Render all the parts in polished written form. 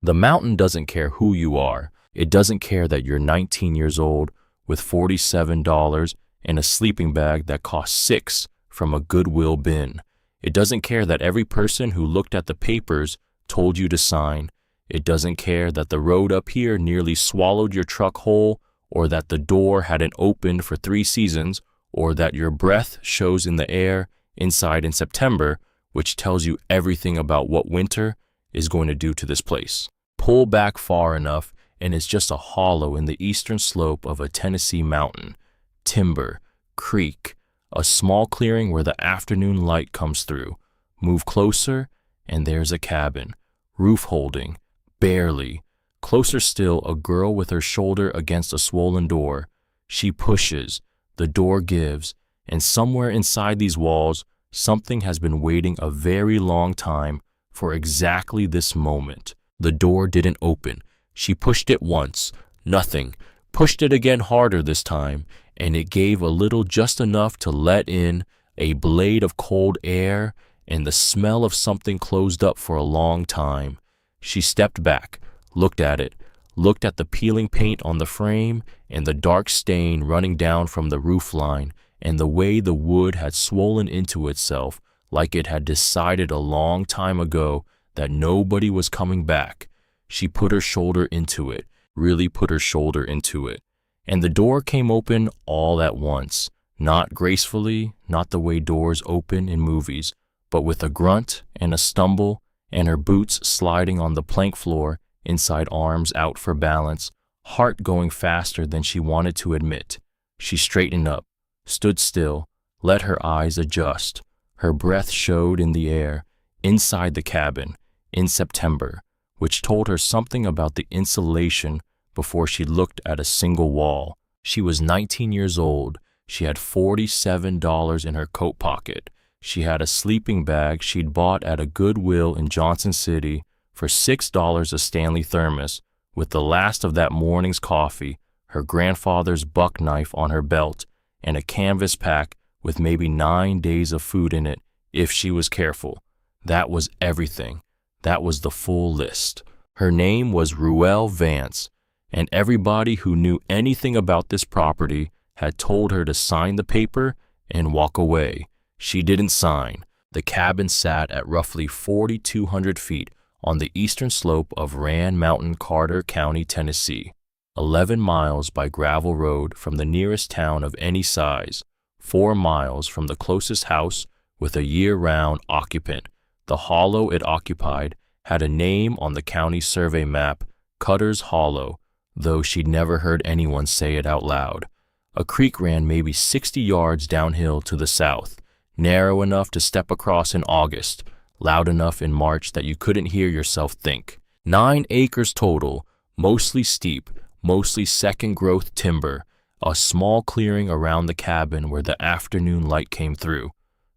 The mountain doesn't care who you are. It doesn't care that you're 19 years old with $47 and a sleeping bag that costs $6 from a Goodwill bin. It doesn't care that every person who looked at the papers told you to sign. It doesn't care that the road up here nearly swallowed your truck whole, or that the door hadn't opened for 3 seasons, or that your breath shows in the air inside in September, which tells you everything about what winter is going to do to this place. Pull back far enough and it's just a hollow in the eastern slope of a Tennessee mountain. Timber, creek, a small clearing where the afternoon light comes through. Move closer and there's a cabin. Roof holding, barely. Closer still, a girl with her shoulder against a swollen door. She pushes, the door gives, and somewhere inside these walls, something has been waiting a very long time for exactly this moment. The door didn't open. She pushed it once, nothing. Pushed it again harder this time, and it gave a little, just enough to let in a blade of cold air and the smell of something closed up for a long time. She stepped back, looked at it, looked at the peeling paint on the frame and the dark stain running down from the roof line and the way the wood had swollen into itself like it had decided a long time ago that nobody was coming back. She put her shoulder into it, really put her shoulder into it. And the door came open all at once, not gracefully, not the way doors open in movies, but with a grunt and a stumble and her boots sliding on the plank floor inside, arms out for balance, heart going faster than she wanted to admit. She straightened up, stood still, let her eyes adjust. Her breath showed in the air, inside the cabin, in September, which told her something about the insulation before she looked at a single wall. She was 19 years old. She had $47 in her coat pocket. She had a sleeping bag she'd bought at a Goodwill in Johnson City for $6 a Stanley thermos, with the last of that morning's coffee, her grandfather's buck knife on her belt, and a canvas pack with maybe 9 days of food in it if she was careful. That was everything. That was the full list. Her name was Ruelle Vance, and everybody who knew anything about this property had told her to sign the paper and walk away. She didn't sign. The cabin sat at roughly 4,200 feet on the eastern slope of Rand Mountain, Carter County, Tennessee, 11 miles by gravel road from the nearest town of any size, 4 miles from the closest house with a year-round occupant. The hollow it occupied had a name on the county survey map, Cutter's Hollow, though she'd never heard anyone say it out loud. A creek ran maybe 60 yards downhill to the south, narrow enough to step across in August, loud enough in March that you couldn't hear yourself think. 9 acres total, mostly steep, mostly second-growth timber, a small clearing around the cabin where the afternoon light came through.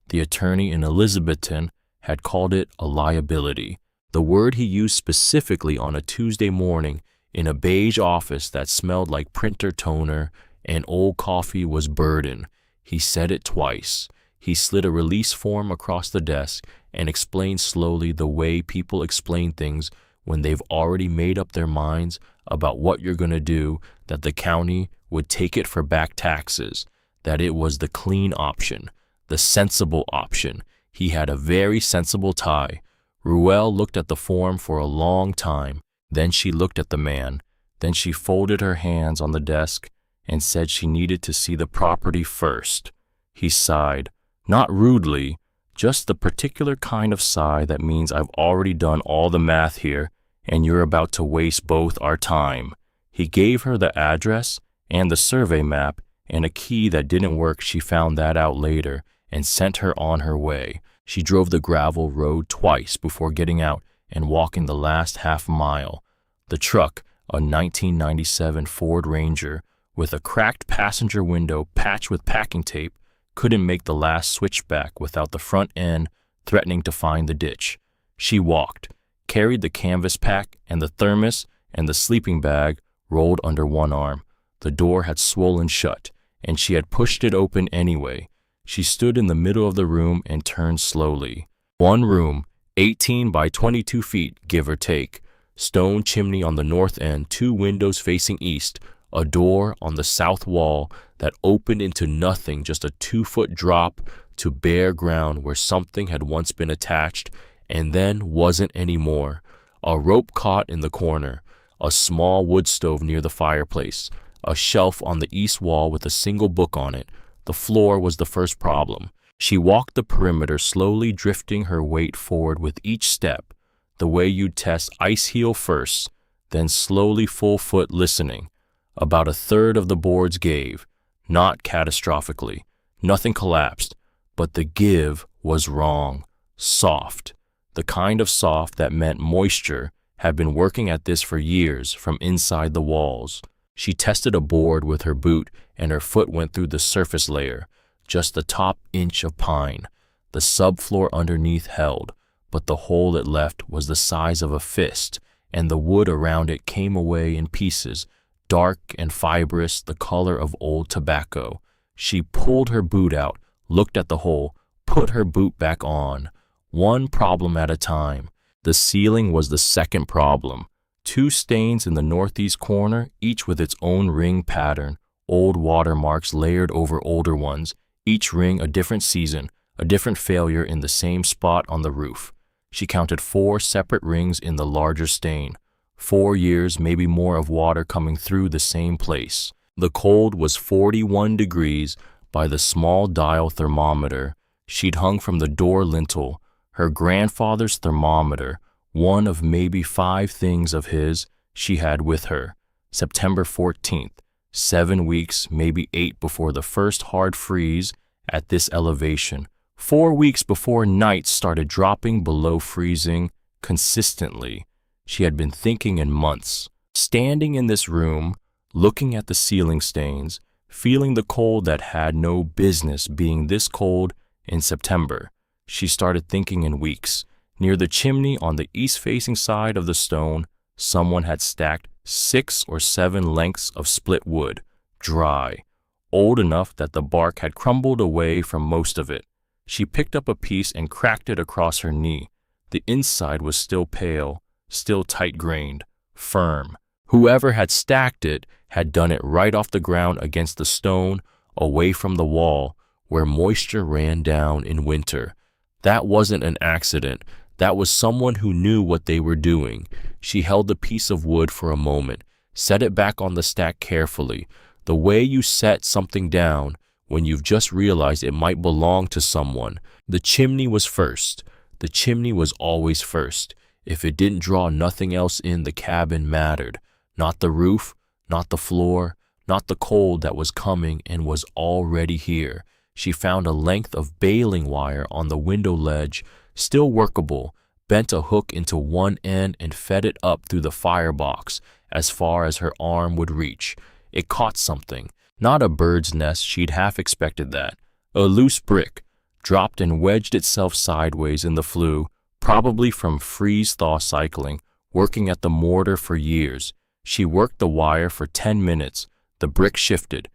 The attorney in Elizabethton had called it a liability, the word he used specifically on a Tuesday morning in a beige office that smelled like printer toner and old coffee was burden. He said it twice. He slid a release form across the desk and explained slowly the way people explain things when they've already made up their minds about what you're going to do, that the county would take it for back taxes, that it was the clean option, the sensible option. He had a very sensible tie. Ruelle looked at the form for a long time. Then she looked at the man. Then she folded her hands on the desk and said she needed to see the property first. He sighed, not rudely, just the particular kind of sigh that means I've already done all the math here and you're about to waste both our time. He gave her the address and the survey map and a key that didn't work. She found that out later and sent her on her way. She drove the gravel road twice before getting out and walking the last half mile. The truck, a 1997 Ford Ranger with a cracked passenger window patched with packing tape, couldn't make the last switchback without the front end threatening to find the ditch. She walked, carried the canvas pack and the thermos and the sleeping bag rolled under one arm. The door had swollen shut, and she had pushed it open anyway. She stood in the middle of the room and turned slowly. One room, 18 by 22 feet, give or take. Stone chimney on the north end, 2 windows facing east, a door on the south wall that opened into nothing, just a 2-foot drop to bare ground where something had once been attached and then wasn't anymore. A rope caught in the corner, a small wood stove near the fireplace, a shelf on the east wall with a single book on it. The floor was the first problem. She walked the perimeter, slowly drifting her weight forward with each step, the way you'd test ice heel first, then slowly full foot, listening. About a third of the boards gave, not catastrophically. Nothing collapsed, but the give was wrong. Soft. The kind of soft that meant moisture had been working at this for years from inside the walls. She tested a board with her boot, and her foot went through the surface layer, just the top inch of pine. The subfloor underneath held, but the hole it left was the size of a fist, and the wood around it came away in pieces, dark and fibrous, the color of old tobacco. She pulled her boot out, looked at the hole, put her boot back on. One problem at a time. The ceiling was the second problem. 2 stains in the northeast corner, each with its own ring pattern, old watermarks layered over older ones, each ring a different season, a different failure in the same spot on the roof. She counted 4 separate rings in the larger stain. 4 years, maybe more, of water coming through the same place. The cold was 41 degrees by the small dial thermometer she'd hung from the door lintel, her grandfather's thermometer, one of maybe 5 things of his she had with her. September 14th, 7 weeks, maybe 8 before the first hard freeze at this elevation. 4 weeks before nights started dropping below freezing consistently. She had been thinking in months. Standing in this room, looking at the ceiling stains, feeling the cold that had no business being this cold in September, she started thinking in weeks. Near the chimney on the east-facing side of the stone, someone had stacked 6 or 7 lengths of split wood, dry, old enough that the bark had crumbled away from most of it. She picked up a piece and cracked it across her knee. The inside was still pale, still tight-grained, firm. Whoever had stacked it had done it right off the ground against the stone, away from the wall, where moisture ran down in winter. That wasn't an accident. That was someone who knew what they were doing. She held the piece of wood for a moment, set it back on the stack carefully, the way you set something down when you've just realized it might belong to someone. The chimney was first. The chimney was always first. If it didn't draw nothing else in, the cabin mattered. Not the roof, not the floor, not the cold that was coming and was already here. She found a length of baling wire on the window ledge, still workable, bent a hook into one end and fed it up through the firebox as far as her arm would reach. It caught something. Not a bird's nest, she'd half expected that. A loose brick, dropped and wedged itself sideways in the flue, probably from freeze-thaw cycling, working at the mortar for years. She worked the wire for 10 minutes. The brick shifted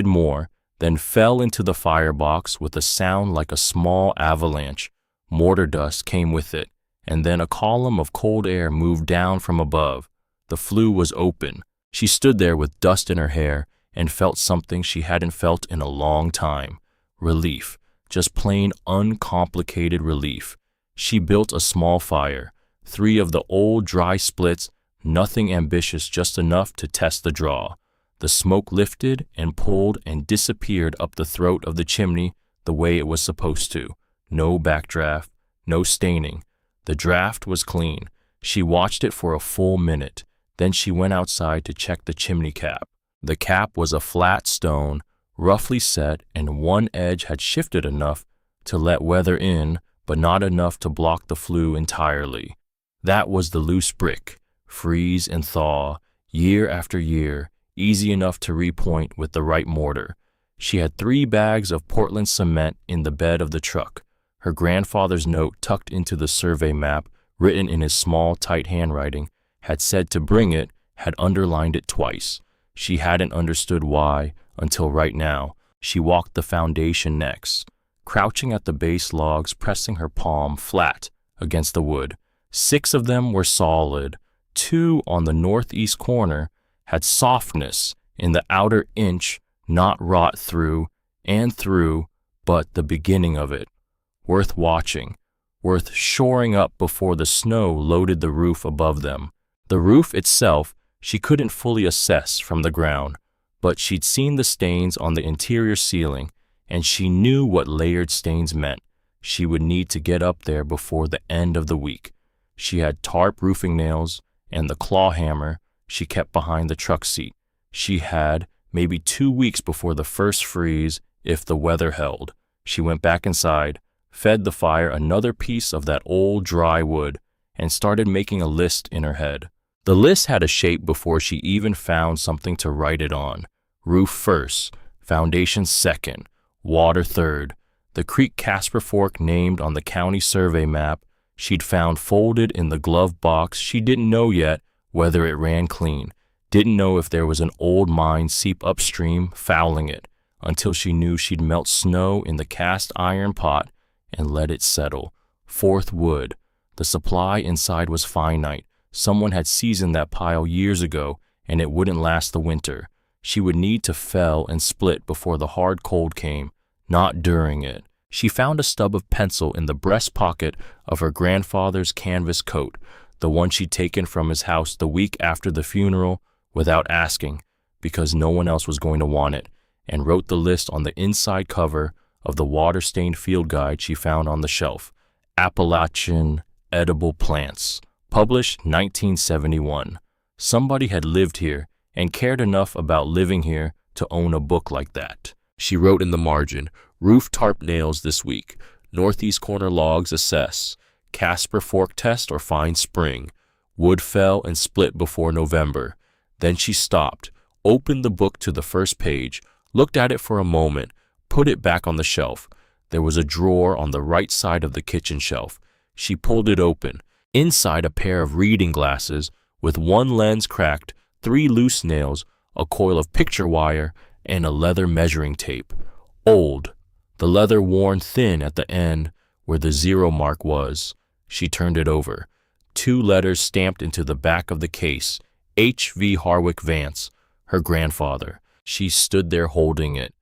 more, then fell into the firebox with a sound like a small avalanche. Mortar dust came with it, and then a column of cold air moved down from above. The flue was open. She stood there with dust in her hair and felt something she hadn't felt in a long time. Relief, just plain uncomplicated relief. She built a small fire, 3 of the old dry splits, nothing ambitious, just enough to test the draw. The smoke lifted and pulled and disappeared up the throat of the chimney the way it was supposed to. No backdraft, no staining. The draft was clean. She watched it for a full minute. Then she went outside to check the chimney cap. The cap was a flat stone, roughly set, and one edge had shifted enough to let weather in, but not enough to block the flue entirely. That was the loose brick. Freeze and thaw, year after year, easy enough to repoint with the right mortar. She had 3 bags of Portland cement in the bed of the truck. Her grandfather's note, tucked into the survey map, written in his small, tight handwriting, had said to bring it, had underlined it twice. She hadn't understood why until right now. She walked the foundation next, crouching at the base logs, pressing her palm flat against the wood. 6 of them were solid, two on the northeast corner had softness in the outer inch, not rot through and through, but the beginning of it. Worth watching, worth shoring up before the snow loaded the roof above them. The roof itself she couldn't fully assess from the ground, but she'd seen the stains on the interior ceiling, and she knew what layered stains meant. She would need to get up there before the end of the week. She had tarp roofing nails and the claw hammer she kept behind the truck seat. She had maybe 2 weeks before the first freeze if the weather held. She went back inside, fed the fire another piece of that old dry wood, and started making a list in her head. The list had a shape before she even found something to write it on. Roof first, foundation second, water third. The creek Casper Fork named on the county survey map she'd found folded in the glove box. She didn't know yet whether it ran clean, didn't know if there was an old mine seep upstream fouling it, until she knew she'd melt snow in the cast iron pot and let it settle. Fourth wood. The supply inside was finite. Someone had seasoned that pile years ago, and it wouldn't last the winter. She would need to fell and split before the hard cold came, not during it. She found a stub of pencil in the breast pocket of her grandfather's canvas coat, the one she'd taken from his house the week after the funeral without asking, because no one else was going to want it, and wrote the list on the inside cover of the water-stained field guide she found on the shelf. Appalachian Edible Plants, published 1971. Somebody had lived here and cared enough about living here to own a book like that. She wrote in the margin, roof tarp nails this week, northeast corner logs assess, Casper Fork test or find spring, wood fell and split before November. Then she stopped, opened the book to the first page, looked at it for a moment, put it back on the shelf. There was a drawer on the right side of the kitchen shelf. She pulled it open. Inside, a pair of reading glasses with one lens cracked, 3 loose nails, a coil of picture wire, and a leather measuring tape. Old, the leather worn thin at the end where the 0 mark was. She turned it over. 2 letters stamped into the back of the case. H.V. Harwick Vance, her grandfather. She stood there holding it,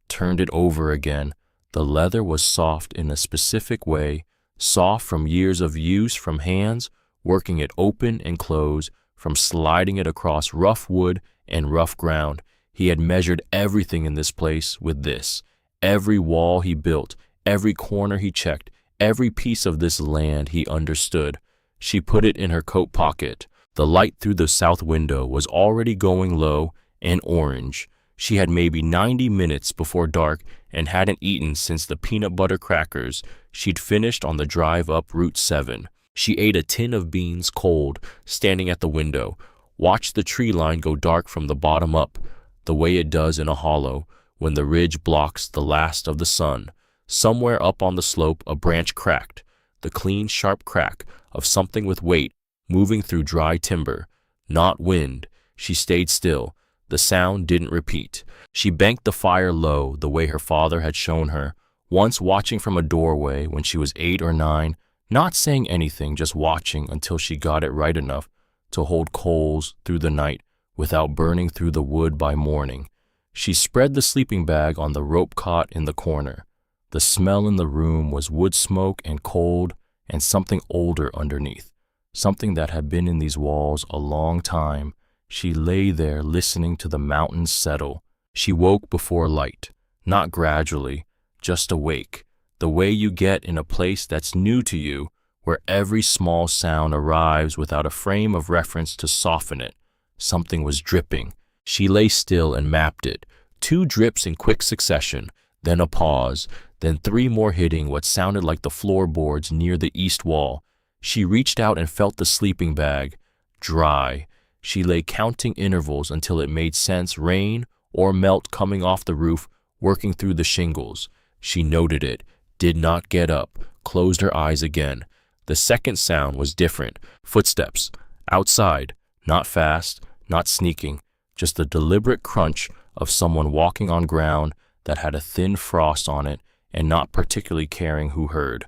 turned it over again. The leather was soft in a specific way, soft from years of use, from hands working it open and close, from sliding it across rough wood and rough ground. He had measured everything in this place with this. Every wall he built, every corner he checked, every piece of this land he understood. She put it in her coat pocket. The light through the south window was already going low and orange. She had maybe 90 minutes before dark and hadn't eaten since the peanut butter crackers she'd finished on the drive up Route 7. She ate a tin of beans cold, standing at the window, watched the tree line go dark from the bottom up, the way it does in a hollow when the ridge blocks the last of the sun. Somewhere up on the slope a branch cracked, the clean, sharp crack of something with weight moving through dry timber. Not wind. She stayed still. The sound didn't repeat. She banked the fire low the way her father had shown her, once watching from a doorway when she was 8 or 9, not saying anything, just watching until she got it right enough to hold coals through the night without burning through the wood by morning. She spread the sleeping bag on the rope cot in the corner. The smell in the room was wood smoke and cold and something older underneath, something that had been in these walls a long time. She lay there listening to the mountains settle. She woke before light, not gradually, just awake, the way you get in a place that's new to you, where every small sound arrives without a frame of reference to soften it. Something was dripping. She lay still and mapped it. 2 drips in quick succession, then a pause, then 3 more hitting what sounded like the floorboards near the east wall. She reached out and felt the sleeping bag. Dry. She lay counting intervals until it made sense, rain or melt coming off the roof, working through the shingles. She noted it, did not get up, closed her eyes again. The second sound was different. Footsteps. Outside. Not fast, not sneaking, just the deliberate crunch of someone walking on ground that had a thin frost on it and not particularly caring who heard.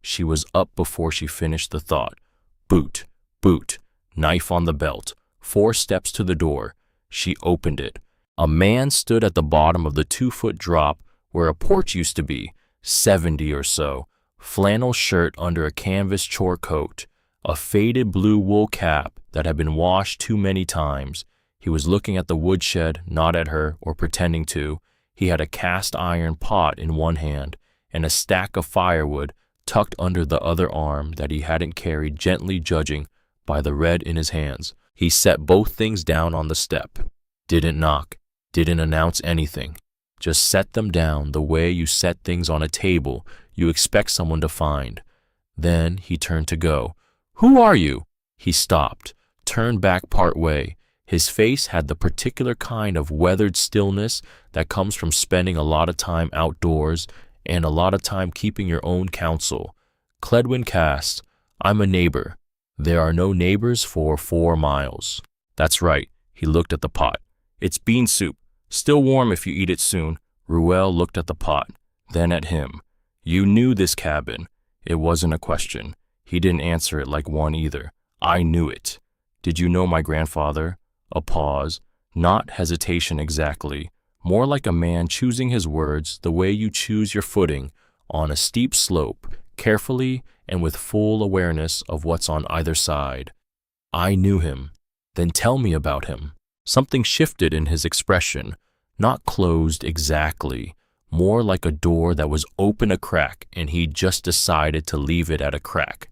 She was up before she finished the thought. Boot, boot. knife on the belt, 4 steps to the door. She opened it. A man stood at the bottom of the 2-foot drop where a porch used to be, 70 or so, flannel shirt under a canvas chore coat, a faded blue wool cap that had been washed too many times. He was looking at the woodshed, not at her or pretending to. He had a cast iron pot in one hand and a stack of firewood tucked under the other arm that he hadn't carried, gently judging by the red in his hands. He set both things down on the step. Didn't knock, didn't announce anything. Just set them down the way you set things on a table you expect someone to find. Then he turned to go. "Who are you?" He stopped, turned back part way. His face had the particular kind of weathered stillness that comes from spending a lot of time outdoors and a lot of time keeping your own counsel. Cledwin Cass, I'm a neighbor. There are no neighbors for 4 miles. That's right. He looked at the pot. It's bean soup. Still warm if you eat it soon. Ruel looked at the pot, then at him. You knew this cabin. It wasn't a question. He didn't answer it like one either. I knew it. Did you know my grandfather? A pause. Not hesitation exactly. More like a man choosing his words the way you choose your footing on a steep slope, carefully and with full awareness of what's on either side. I knew him. Then tell me about him. Something shifted in his expression, not closed exactly, more like a door that was open a crack and he just decided to leave it at a crack.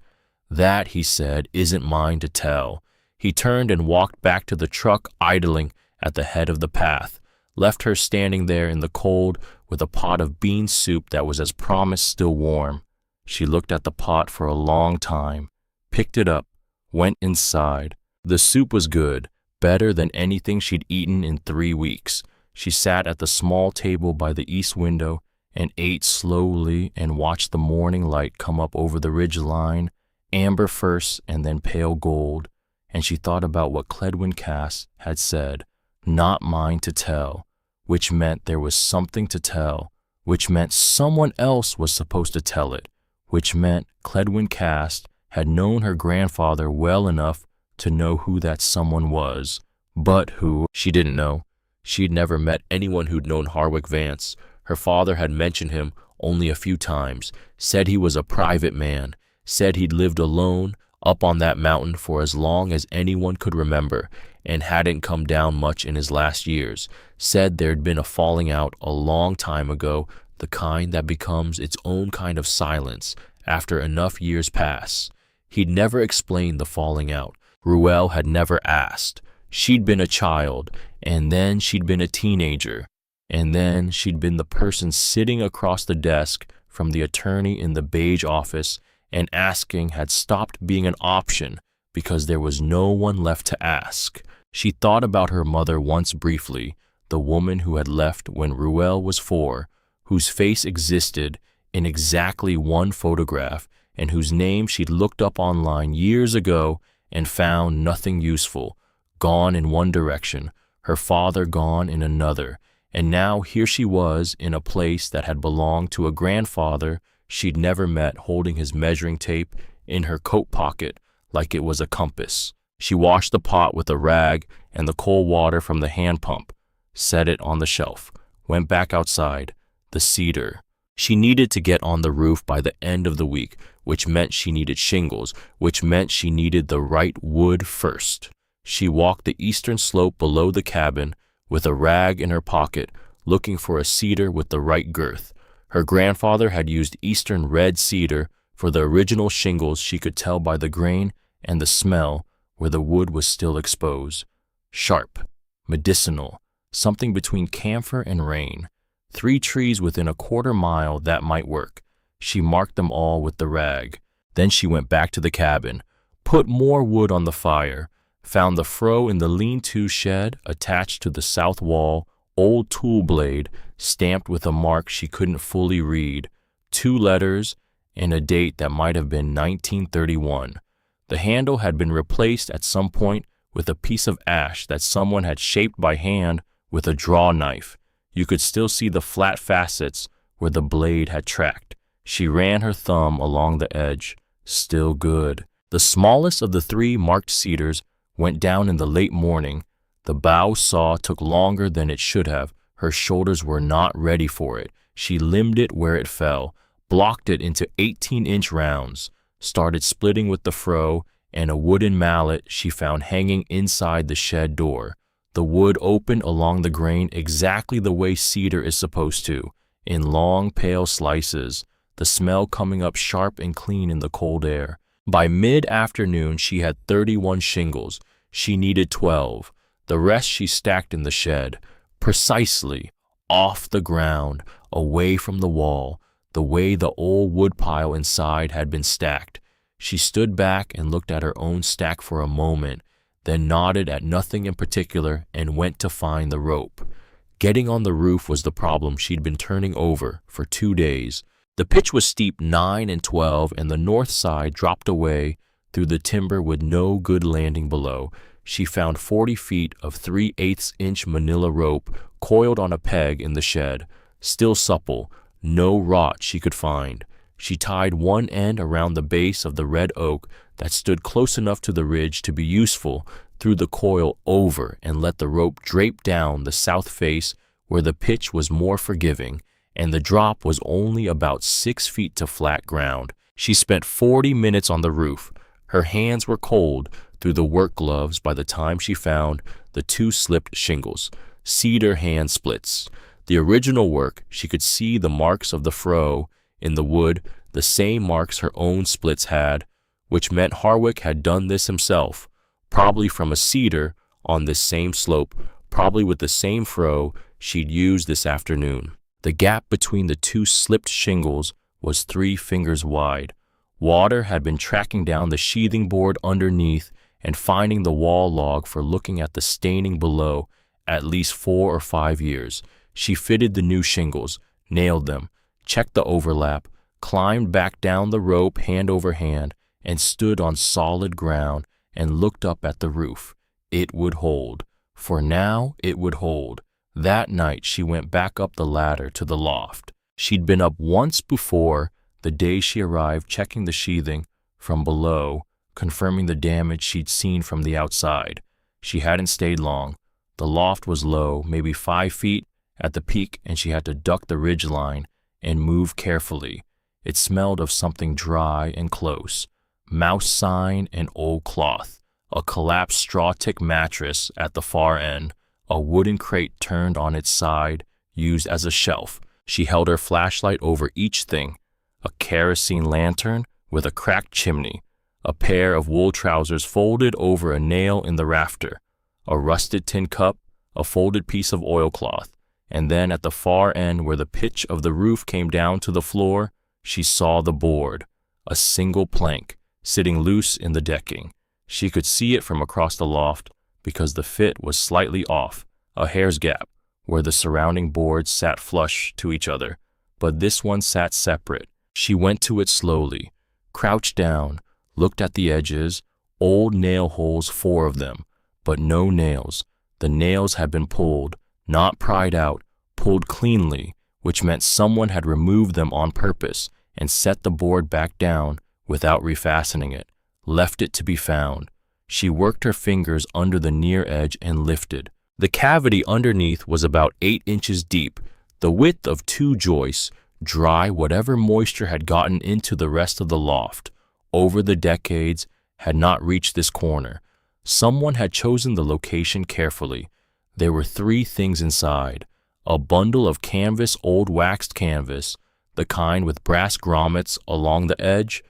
That, he said, isn't mine to tell. He turned and walked back to the truck idling at the head of the path, left her standing there in the cold with a pot of bean soup that was as promised still warm. She looked at the pot for a long time, picked it up, went inside. The soup was good, better than anything she'd eaten in 3 weeks. She sat at the small table by the east window and ate slowly and watched the morning light come up over the ridge line, amber first and then pale gold, and she thought about what Cledwin Cass had said, not mine to tell, which meant there was something to tell, which meant someone else was supposed to tell it, which meant Cledwin Cass had known her grandfather well enough to know who that someone was, but who, she didn't know. She'd never met anyone who'd known Harwick Vance. Her father had mentioned him only a few times, said he was a private man, said he'd lived alone up on that mountain for as long as anyone could remember and hadn't come down much in his last years, said there'd been a falling out a long time ago, the kind that becomes its own kind of silence after enough years pass. He'd never explained the falling out. Ruel had never asked. She'd been a child, and then she'd been a teenager, and then she'd been the person sitting across the desk from the attorney in the beige office, and asking had stopped being an option because there was no one left to ask. She thought about her mother once briefly, the woman who had left when Ruel was 4, whose face existed in exactly one photograph, and whose name she'd looked up online years ago and found nothing useful, gone in one direction, her father gone in another, and now here she was in a place that had belonged to a grandfather she'd never met, holding his measuring tape in her coat pocket like it was a compass. She washed the pot with a rag and the cold water from the hand pump, set it on the shelf, went back outside. The cedar. She needed to get on the roof by the end of the week, which meant she needed shingles, which meant she needed the right wood first. She walked the eastern slope below the cabin with a rag in her pocket, looking for a cedar with the right girth. Her grandfather had used eastern red cedar for the original shingles. She could tell by the grain and the smell where the wood was still exposed. Sharp, medicinal, something between camphor and rain. 3 trees within a quarter mile that might work. She marked them all with the rag. Then she went back to the cabin, put more wood on the fire, found the froe in the lean-to shed attached to the south wall, old tool blade stamped with a mark she couldn't fully read, 2 letters, and a date that might have been 1931. The handle had been replaced at some point with a piece of ash that someone had shaped by hand with a draw knife. You could still see the flat facets where the blade had tracked. She ran her thumb along the edge. Still good. The smallest of the 3 marked cedars went down in the late morning. The bow saw took longer than it should have. Her shoulders were not ready for it. She limbed it where it fell, blocked it into 18-inch rounds, started splitting with the froe and a wooden mallet she found hanging inside the shed door. The wood opened along the grain exactly the way cedar is supposed to, in long, pale slices, the smell coming up sharp and clean in the cold air. By mid-afternoon, she had 31 shingles. She needed 12. The rest she stacked in the shed, precisely, off the ground, away from the wall, the way the old woodpile inside had been stacked. She stood back and looked at her own stack for a moment, then nodded at nothing in particular and went to find the rope. Getting on the roof was the problem she'd been turning over for 2 days. The pitch was steep 9 and 12, and the north side dropped away through the timber with no good landing below. She found 40 feet of 3/8-inch manila rope coiled on a peg in the shed, still supple, no rot she could find. She tied one end around the base of the red oak that stood close enough to the ridge to be useful, threw the coil over and let the rope drape down the south face where the pitch was more forgiving, and the drop was only about 6 feet to flat ground. She spent 40 minutes on the roof. Her hands were cold through the work gloves by the time she found the 2 slipped shingles, cedar hand splits. The original work, she could see the marks of the froe in the wood, the same marks her own splits had, which meant Harwick had done this himself, probably from a cedar on this same slope, probably with the same froe she'd used this afternoon. The gap between the 2 slipped shingles was 3 fingers wide. Water had been tracking down the sheathing board underneath and finding the wall log for looking at the staining below at least 4 or 5 years. She fitted the new shingles, nailed them, checked the overlap, climbed back down the rope hand over hand, and stood on solid ground and looked up at the roof. It would hold. For now, it would hold. That night, she went back up the ladder to the loft. She'd been up once before, the day she arrived, checking the sheathing from below, confirming the damage she'd seen from the outside. She hadn't stayed long. The loft was low, maybe 5 feet at the peak, and she had to duck the ridge line and move carefully. It smelled of something dry and close, mouse sign and old cloth, a collapsed straw tick mattress at the far end, a wooden crate turned on its side, used as a shelf. She held her flashlight over each thing, a kerosene lantern with a cracked chimney, a pair of wool trousers folded over a nail in the rafter, a rusted tin cup, a folded piece of oilcloth, and then at the far end where the pitch of the roof came down to the floor, she saw the board, a single plank, sitting loose in the decking. She could see it from across the loft because the fit was slightly off, a hair's gap, where the surrounding boards sat flush to each other, but this one sat separate. She went to it slowly, crouched down, looked at the edges, old nail holes, 4 of them, but no nails. The nails had been pulled, not pried out, pulled cleanly, which meant someone had removed them on purpose and set the board back down without refastening it, left it to be found. She worked her fingers under the near edge and lifted. The cavity underneath was about 8 inches deep, the width of 2 joists, dry whatever moisture had gotten into the rest of the loft. Over the decades, had not reached this corner. Someone had chosen the location carefully. There were 3 things inside: a bundle of canvas, old waxed canvas, the kind with brass grommets along the edge,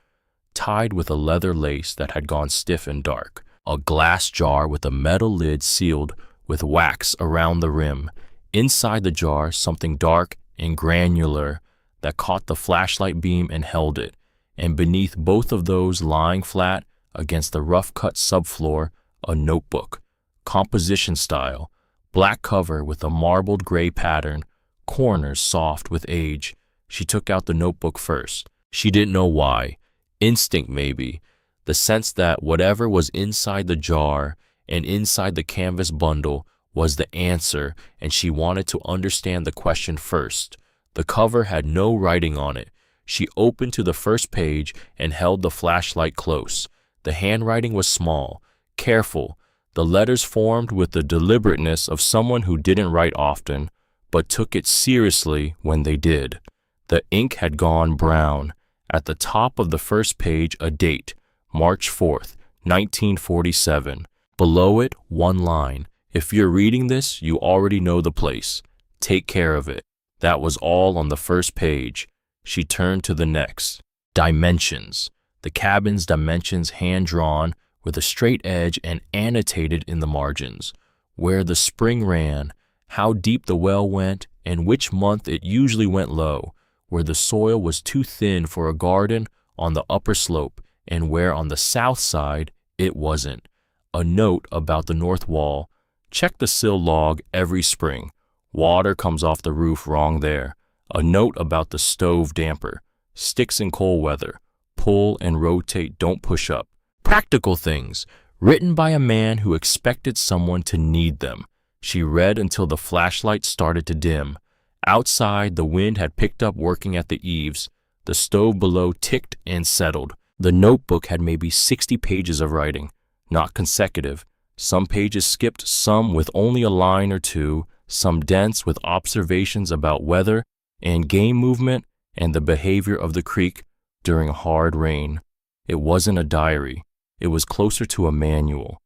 tied with a leather lace that had gone stiff and dark, a glass jar with a metal lid sealed with wax around the rim. Inside the jar, something dark and granular that caught the flashlight beam and held it, and beneath both of those, lying flat against the rough-cut subfloor, a notebook, composition style, black cover with a marbled gray pattern, corners soft with age. She took out the notebook first. She didn't know why. Instinct, maybe. The sense that whatever was inside the jar and inside the canvas bundle was the answer, and she wanted to understand the question first. The cover had no writing on it. She opened to the first page and held the flashlight close. The handwriting was small, careful, The letters formed with the deliberateness of someone who didn't write often, but took it seriously when they did. The ink had gone brown. At the top of the first page, a date, March 4th, 1947. Below it, one line. If you're reading this, you already know the place. Take care of it. That was all on the first page. She turned to the next. Dimensions. The cabin's dimensions hand-drawn with a straight edge and annotated in the margins. Where the spring ran, how deep the well went, and which month it usually went low. Where the soil was too thin for a garden on the upper slope, and where on the south side it wasn't. A note about the north wall. Check the sill log every spring. Water comes off the roof wrong there. A note about the stove damper. Sticks in cold weather. Pull and rotate, don't push up. Practical things, written by a man who expected someone to need them. She read until the flashlight started to dim. Outside, the wind had picked up working at the eaves. The stove below ticked and settled. The notebook had maybe 60 pages of writing, not consecutive. Some pages skipped, some with only a line or two, some dense with observations about weather and game movement and the behavior of the creek during hard rain. It wasn't a diary. It was closer to a manual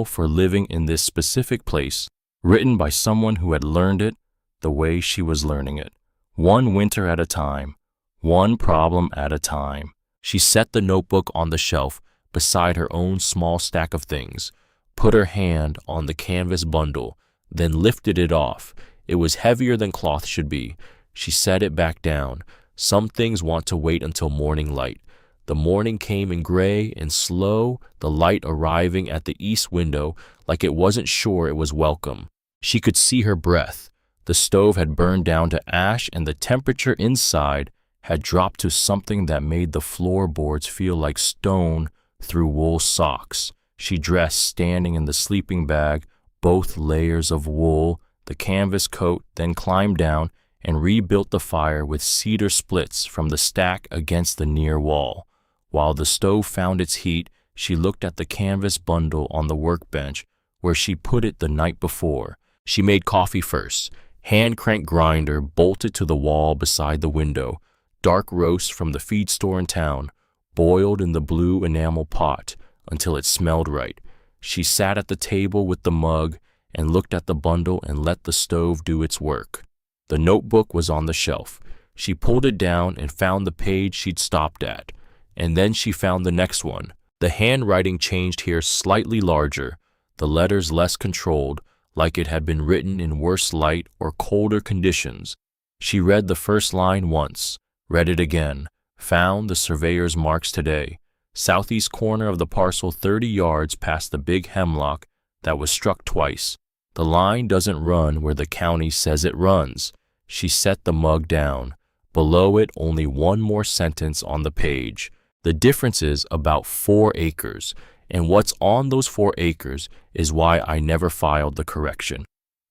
for living in this specific place, written by someone who had learned it the way she was learning it. One winter at a time, one problem at a time. She set the notebook on the shelf beside her own small stack of things, put her hand on the canvas bundle, then lifted it off. It was heavier than cloth should be. She set it back down. Some things want to wait until morning light. The morning came in gray and slow, the light arriving at the east window like it wasn't sure it was welcome. She could see her breath. The stove had burned down to ash and the temperature inside had dropped to something that made the floorboards feel like stone through wool socks. She dressed standing in the sleeping bag, both layers of wool, the canvas coat, then climbed down and rebuilt the fire with cedar splits from the stack against the near wall. While the stove found its heat, she looked at the canvas bundle on the workbench where she put it the night before. She made coffee first. Hand crank grinder bolted to the wall beside the window. Dark roast from the feed store in town, boiled in the blue enamel pot until it smelled right. She sat at the table with the mug and looked at the bundle and let the stove do its work. The notebook was on the shelf. She pulled it down and found the page she'd stopped at. And then she found the next one. The handwriting changed here slightly larger, the letters less controlled, like it had been written in worse light or colder conditions. She read the first line once, read it again, found the surveyor's marks today. Southeast corner of the parcel 30 yards past the big hemlock that was struck twice. The line doesn't run where the county says it runs. She set the mug down. Below it, only one more sentence on the page. The difference is about 4 acres, and what's on those 4 acres is why I never filed the correction.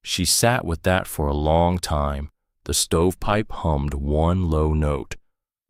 She sat with that for a long time. The stovepipe hummed one low note.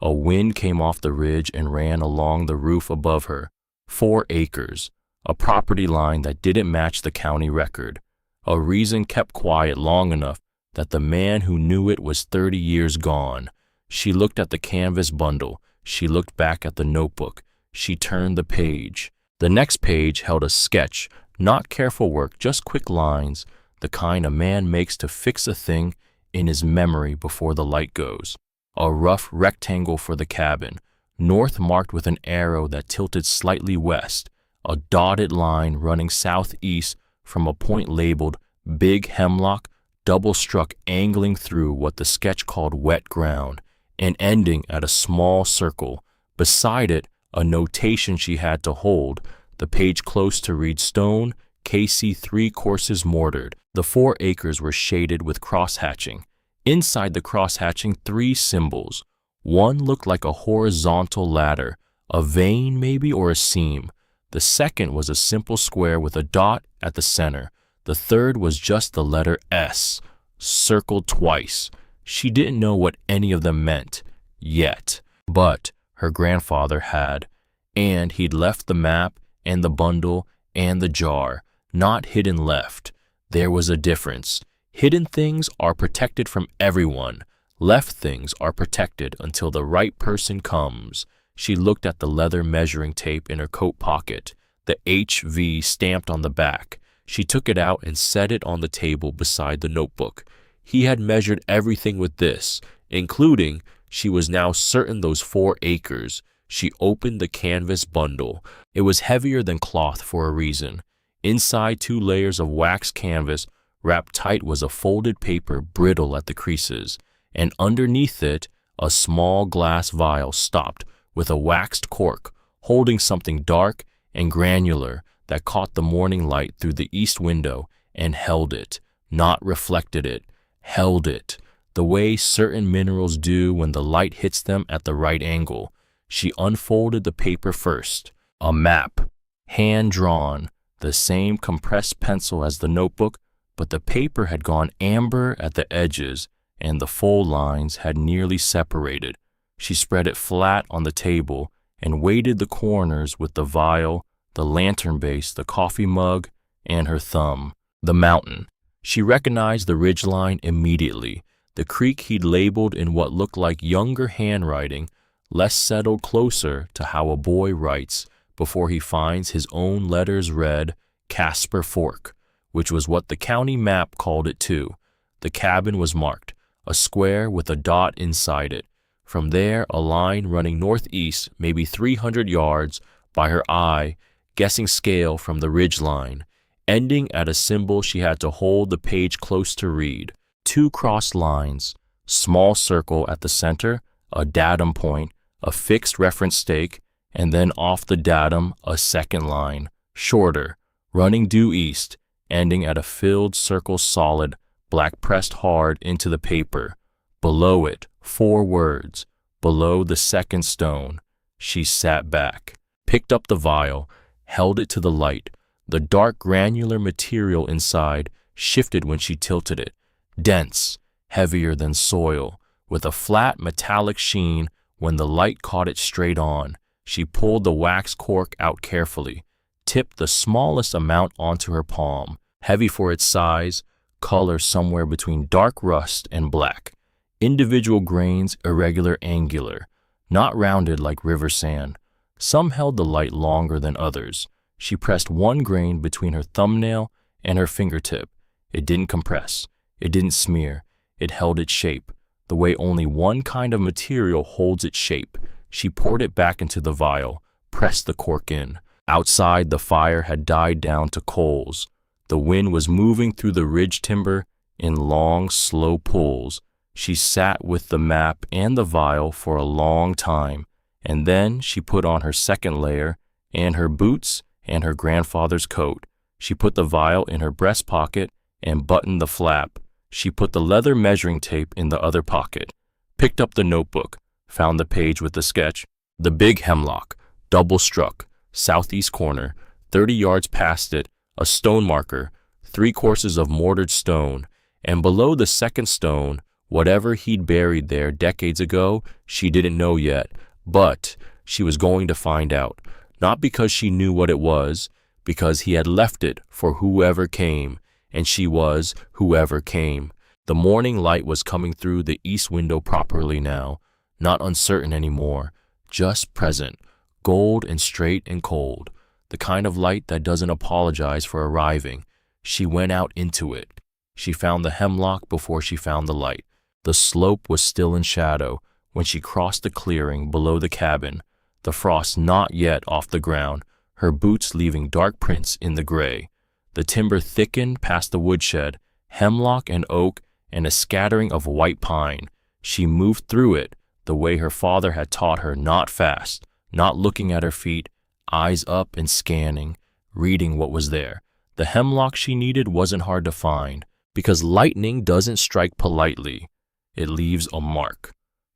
A wind came off the ridge and ran along the roof above her. 4 acres, a property line that didn't match the county record. A reason kept quiet long enough that the man who knew it was 30 years gone. She looked at the canvas bundle. She looked back at the notebook. She turned the page. The next page held a sketch, not careful work, just quick lines, the kind a man makes to fix a thing in his memory before the light goes. A rough rectangle for the cabin, north marked with an arrow that tilted slightly west, a dotted line running southeast from a point labeled Big Hemlock, double struck angling through what the sketch called wet ground, and ending at a small circle. Beside it, a notation she had to hold, the page close to read stone, KC 3 courses mortared. The 4 acres were shaded with cross-hatching. Inside the cross-hatching, 3 symbols. One looked like a horizontal ladder, a vein maybe or a seam. The second was a simple square with a dot at the center. The third was just the letter S, circled twice. She didn't know what any of them meant, yet. But her grandfather had, and he'd left the map and the bundle and the jar, not hidden left. There was a difference. Hidden things are protected from everyone. Left things are protected until the right person comes. She looked at the leather measuring tape in her coat pocket, the HV stamped on the back. She took it out and set it on the table beside the notebook. He had measured everything with this, including, she was now certain, those 4 acres. She opened the canvas bundle. It was heavier than cloth for a reason. Inside 2 layers of wax canvas, wrapped tight, was a folded paper brittle at the creases, and underneath it, a small glass vial stopped with a waxed cork, holding something dark and granular that caught the morning light through the east window and held it, not reflected it, held it, the way certain minerals do when the light hits them at the right angle. She unfolded the paper first. A map, hand-drawn, the same compressed pencil as the notebook, but the paper had gone amber at the edges and the fold lines had nearly separated. She spread it flat on the table and weighted the corners with the vial, the lantern base, the coffee mug, and her thumb. The mountain. She recognized the ridgeline immediately. The creek he'd labeled in what looked like younger handwriting, less settled, closer to how a boy writes before he finds his own letters read, Casper Fork, which was what the county map called it too. The cabin was marked, a square with a dot inside it. From there, a line running northeast, maybe 300 yards, by her eye, guessing scale from the ridge line, ending at a symbol she had to hold the page close to read. 2 crossed lines, small circle at the center, a datum point, a fixed reference stake, and then off the datum, a second line, shorter, running due east, ending at a filled circle solid, black pressed hard into the paper. Below it, 4 words. Below the second stone. She sat back, picked up the vial, held it to the light. The dark granular material inside shifted when she tilted it. Dense, heavier than soil, with a flat metallic sheen when the light caught it straight on. She pulled the wax cork out carefully, tipped the smallest amount onto her palm, heavy for its size, color somewhere between dark rust and black. Individual grains irregular, angular, not rounded like river sand. Some held the light longer than others. She pressed one grain between her thumbnail and her fingertip. It didn't compress. It didn't smear. It held its shape, the way only one kind of material holds its shape. She poured it back into the vial, pressed the cork in. Outside, the fire had died down to coals. The wind was moving through the ridge timber in long, slow pulls. She sat with the map and the vial for a long time, and then she put on her second layer and her boots and her grandfather's coat. She put the vial in her breast pocket and buttoned the flap. She put the leather measuring tape in the other pocket, picked up the notebook, found the page with the sketch. The big hemlock, double struck, southeast corner, 30 yards past it, a stone marker, 3 courses of mortared stone, and below the second stone, whatever he'd buried there decades ago, she didn't know yet, but she was going to find out. Not because she knew what it was, because he had left it for whoever came, and she was whoever came. The morning light was coming through the east window properly now, not uncertain anymore, just present, gold and straight and cold, the kind of light that doesn't apologize for arriving. She went out into it. She found the hemlock before she found the light. The slope was still in shadow when she crossed the clearing below the cabin, the frost not yet off the ground, her boots leaving dark prints in the gray. The timber thickened past the woodshed, hemlock and oak and a scattering of white pine. She moved through it the way her father had taught her, not fast, not looking at her feet, eyes up and scanning, reading what was there. The hemlock she needed wasn't hard to find, because lightning doesn't strike politely. It leaves a mark.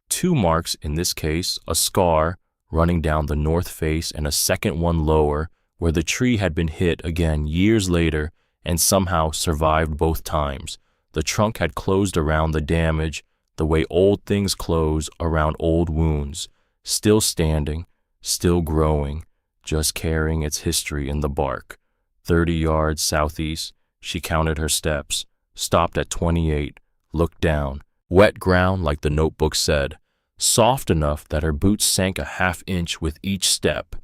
2 marks in this case, a scar running down the north face and a second one lower where the tree had been hit again years later and somehow survived both times. The trunk had closed around the damage the way old things close around old wounds, still standing, still growing, just carrying its history in the bark. 30 yards southeast. She counted her steps, stopped at 28, looked down. Wet ground like the notebook said, soft enough that her boots sank a half-inch with each step.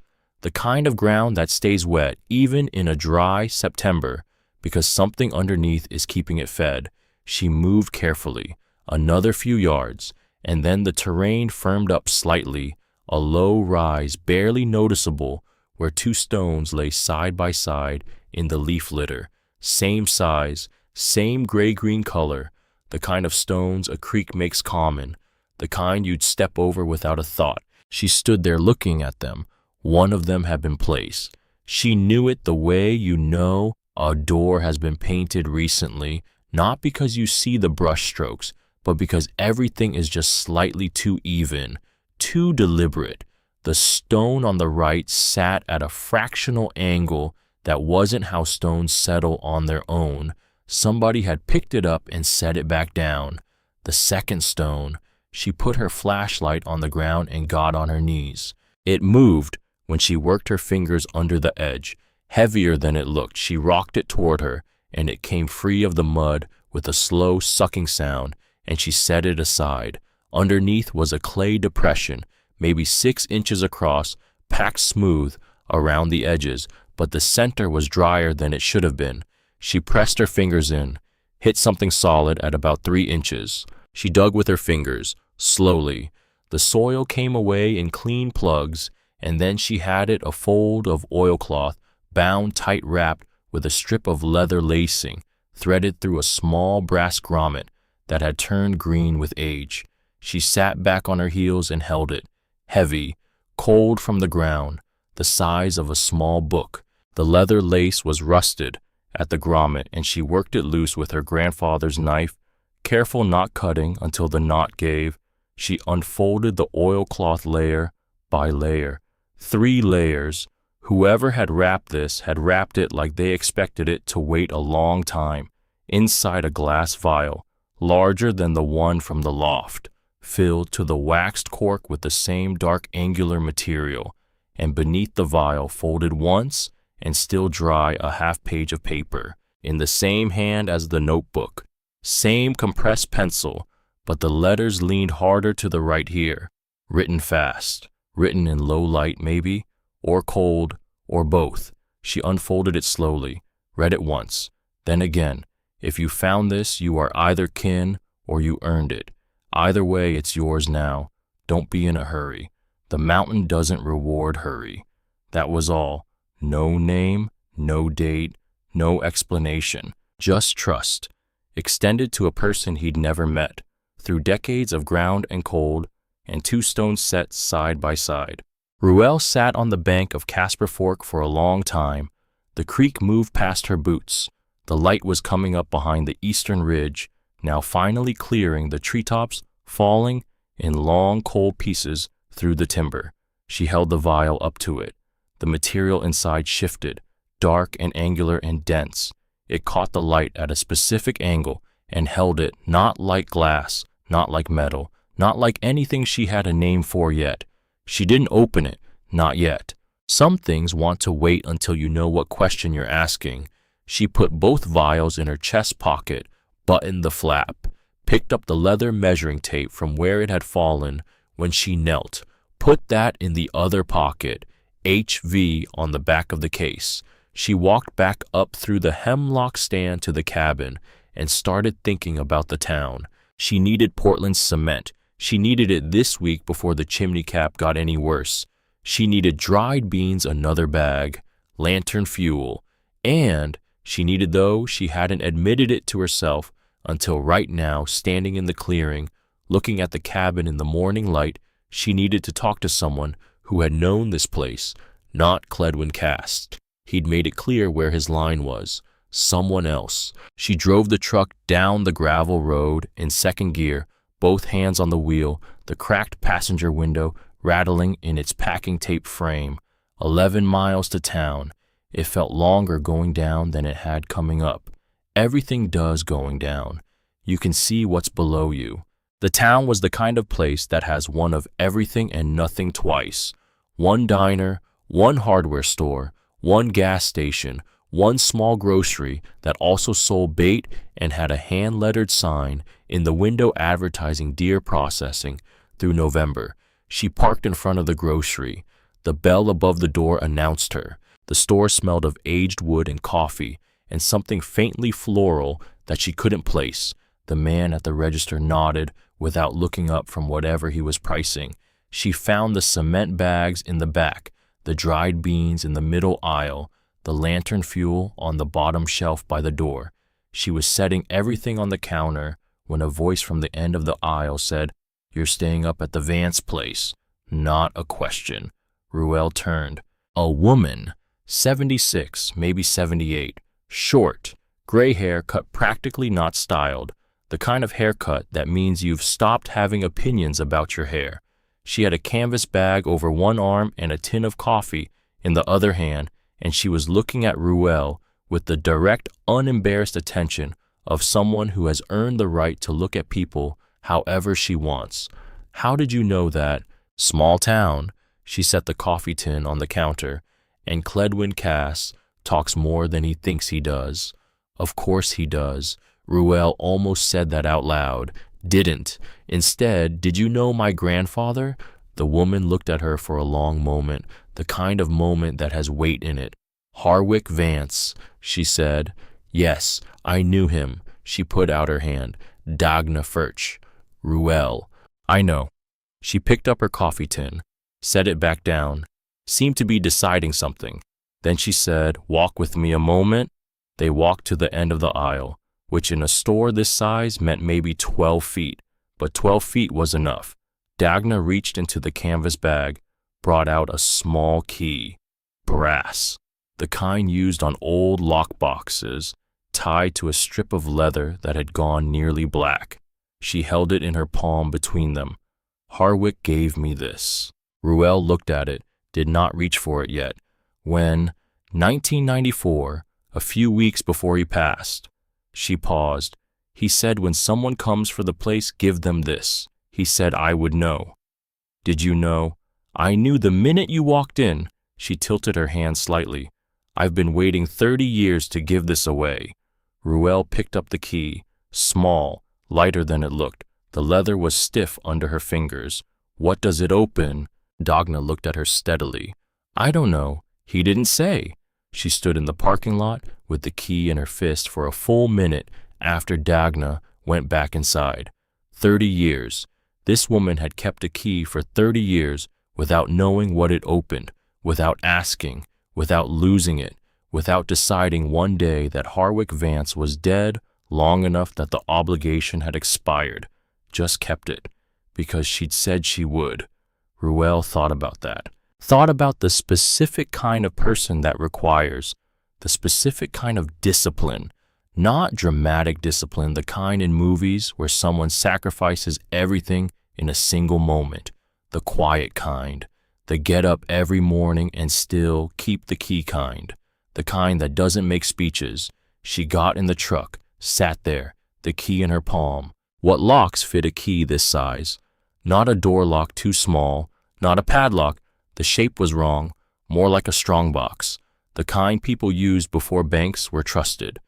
The kind of ground that stays wet even in a dry September because something underneath is keeping it fed. She moved carefully, another few yards, and then the terrain firmed up slightly, a low rise barely noticeable where two stones lay side by side in the leaf litter. Same size, same gray-green color, the kind of stones a creek makes common, the kind you'd step over without a thought. She stood there looking at them. One of them had been placed. She knew it the way you know a door has been painted recently, not because you see the brush strokes, but because everything is just slightly too even, too deliberate. The stone on the right sat at a fractional angle that wasn't how stones settle on their own. Somebody had picked it up and set it back down. The second stone, she put her flashlight on the ground and got on her knees. It moved when she worked her fingers under the edge. Heavier than it looked, she rocked it toward her, and it came free of the mud with a slow sucking sound, and she set it aside. Underneath was a clay depression, maybe 6 inches across, packed smooth around the edges, but the center was drier than it should have been. She pressed her fingers in, hit something solid at about 3 inches. She dug with her fingers, slowly. The soil came away in clean plugs, and then she had it a fold of oilcloth, bound tight wrapped with a strip of leather lacing, threaded through a small brass grommet that had turned green with age. She sat back on her heels and held it, heavy, cold from the ground, the size of a small book. The leather lace was rusted at the grommet, and she worked it loose with her grandfather's knife, careful not cutting until the knot gave. She unfolded the oilcloth layer by layer, 3 layers. Whoever had wrapped this had wrapped it like they expected it to wait a long time, inside a glass vial, larger than the one from the loft, filled to the waxed cork with the same dark angular material, and beneath the vial, folded once and still dry, a half-page of paper, in the same hand as the notebook. Same compressed pencil, but the letters leaned harder to the right here, written fast, written in low light maybe, or cold, or both. She unfolded it slowly, read it once, then again. If you found this, you are either kin or you earned it. Either way, it's yours now. Don't be in a hurry. The mountain doesn't reward hurry. That was all. No name, no date, no explanation. Just trust, extended to a person he'd never met, through decades of ground and cold, and 2 stones set side by side. Ruel sat on the bank of Casper Fork for a long time. The creek moved past her boots. The light was coming up behind the eastern ridge, now finally clearing the treetops, falling in long, cold pieces through the timber. She held the vial up to it. The material inside shifted, dark and angular and dense. It caught the light at a specific angle and held it, not like glass, not like metal, not like anything she had a name for yet. She didn't open it, not yet. Some things want to wait until you know what question you're asking. She put both vials in her chest pocket, buttoned the flap, picked up the leather measuring tape from where it had fallen when she knelt, put that in the other pocket, HV on the back of the case. She walked back up through the hemlock stand to the cabin and started thinking about the town. She needed Portland's cement. She needed it this week before the chimney cap got any worse. She needed dried beans, another bag, lantern fuel, and she needed, though she hadn't admitted it to herself until right now, standing in the clearing, looking at the cabin in the morning light, she needed to talk to someone who had known this place, not Cledwin Cast. He'd made it clear where his line was. Someone else. She drove the truck down the gravel road in second gear, both hands on the wheel, the cracked passenger window rattling in its packing tape frame. 11 miles to town. It felt longer going down than it had coming up. Everything does going down. You can see what's below you. The town was the kind of place that has one of everything and nothing twice. One diner, one hardware store, one gas station, One small grocery that also sold bait and had a hand-lettered sign in the window advertising deer processing through November. She parked in front of the grocery. The bell above the door announced her. The store smelled of aged wood and coffee and something faintly floral that she couldn't place. The man at the register nodded without looking up from whatever he was pricing. She found the cement bags in the back, the dried beans in the middle aisle, the lantern fuel on the bottom shelf by the door. She was setting everything on the counter when a voice from the end of the aisle said, "You're staying up at the Vance place." Not a question. Ruel turned. A woman, 76, maybe 78, short, gray hair cut practically not styled, the kind of haircut that means you've stopped having opinions about your hair. She had a canvas bag over one arm and a tin of coffee in the other hand, and she was looking at Ruel with the direct, unembarrassed attention of someone who has earned the right to look at people however she wants. "How did you know that?" "Small town." She set the coffee tin on the counter. "And Cledwin Cass talks more than he thinks he does." "Of course he does." Ruel almost said that out loud. Didn't. Instead, "Did you know my grandfather?" The woman looked at her for a long moment, the kind of moment that has weight in it. "Harwick Vance," she said. "Yes, I knew him." She put out her hand. "Dagna Furch." "Ruel." "I know." She picked up her coffee tin, set it back down, seemed to be deciding something. Then she said, "Walk with me a moment." They walked to the end of the aisle, which in a store this size meant maybe 12 feet, but 12 feet was enough. Dagna reached into the canvas bag, brought out a small key. Brass, the kind used on old lockboxes, tied to a strip of leather that had gone nearly black. She held it in her palm between them. "Harwick gave me this." Ruel looked at it, did not reach for it yet. "When, 1994, a few weeks before he passed." She paused. "He said when someone comes for the place, give them this. He said I would know." "Did you know?" "I knew the minute you walked in." She tilted her hand slightly. "I've been waiting 30 years to give this away." Ruel picked up the key, small, lighter than it looked. The leather was stiff under her fingers. "What does it open?" Dagna looked at her steadily. "I don't know. He didn't say." She stood in the parking lot with the key in her fist for a full minute after Dagna went back inside. 30 years. This woman had kept a key for 30 years without knowing what it opened, without asking, without losing it, without deciding one day that Harwick Vance was dead long enough that the obligation had expired. Just kept it, because she'd said she would. Ruel thought about that. Thought about the specific kind of person that requires, the specific kind of discipline, not dramatic discipline, the kind in movies where someone sacrifices everything in a single moment, the quiet kind, the get up every morning and still keep the key kind, the kind that doesn't make speeches. She got in the truck, sat there, the key in her palm. What locks fit a key this size? Not a door lock too small, not a padlock. The shape was wrong, more like a strongbox, the kind people used before banks were trusted,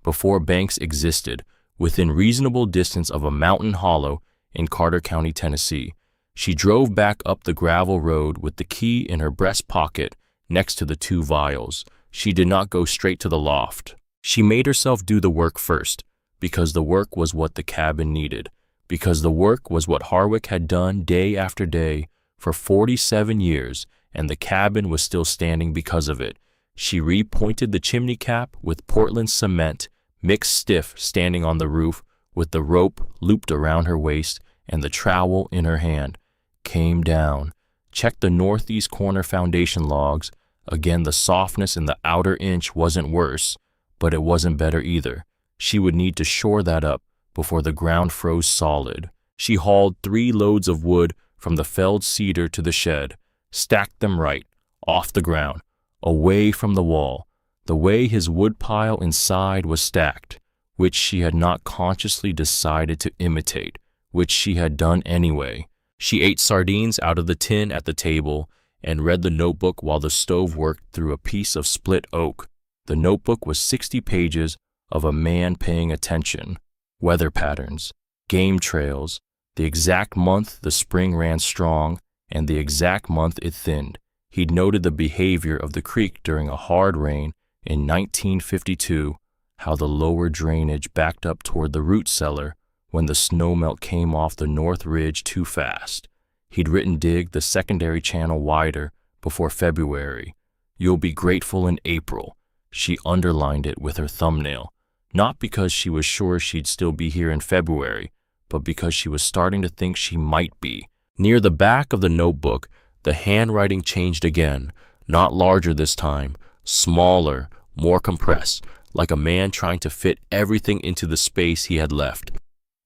before banks existed, within reasonable distance of a mountain hollow in Carter County, Tennessee. She drove back up the gravel road with the key in her breast pocket next to the 2 vials. She did not go straight to the loft. She made herself do the work first, because the work was what the cabin needed, because the work was what Harwick had done day after day for 47 years, and the cabin was still standing because of it. She repointed the chimney cap with Portland cement, mixed stiff, standing on the roof, with the rope looped around her waist and the trowel in her hand. Came down, checked the northeast corner foundation logs. Again, the softness in the outer inch wasn't worse, but it wasn't better either. She would need to shore that up before the ground froze solid. She hauled 3 loads of wood from the felled cedar to the shed, stacked them right, off the ground, away from the wall, the way his woodpile inside was stacked, which she had not consciously decided to imitate, which she had done anyway. She ate sardines out of the tin at the table and read the notebook while the stove worked through a piece of split oak. The notebook was 60 pages of a man paying attention. Weather patterns, game trails, the exact month the spring ran strong, and the exact month it thinned. He'd noted the behavior of the creek during a hard rain in 1952, how the lower drainage backed up toward the root cellar when the snowmelt came off the north ridge too fast. He'd written dig the secondary channel wider before February. You'll be grateful in April. She underlined it with her thumbnail, not because she was sure she'd still be here in February, but because she was starting to think she might be. Near the back of the notebook, the handwriting changed again, not larger this time, smaller, more compressed, like a man trying to fit everything into the space he had left.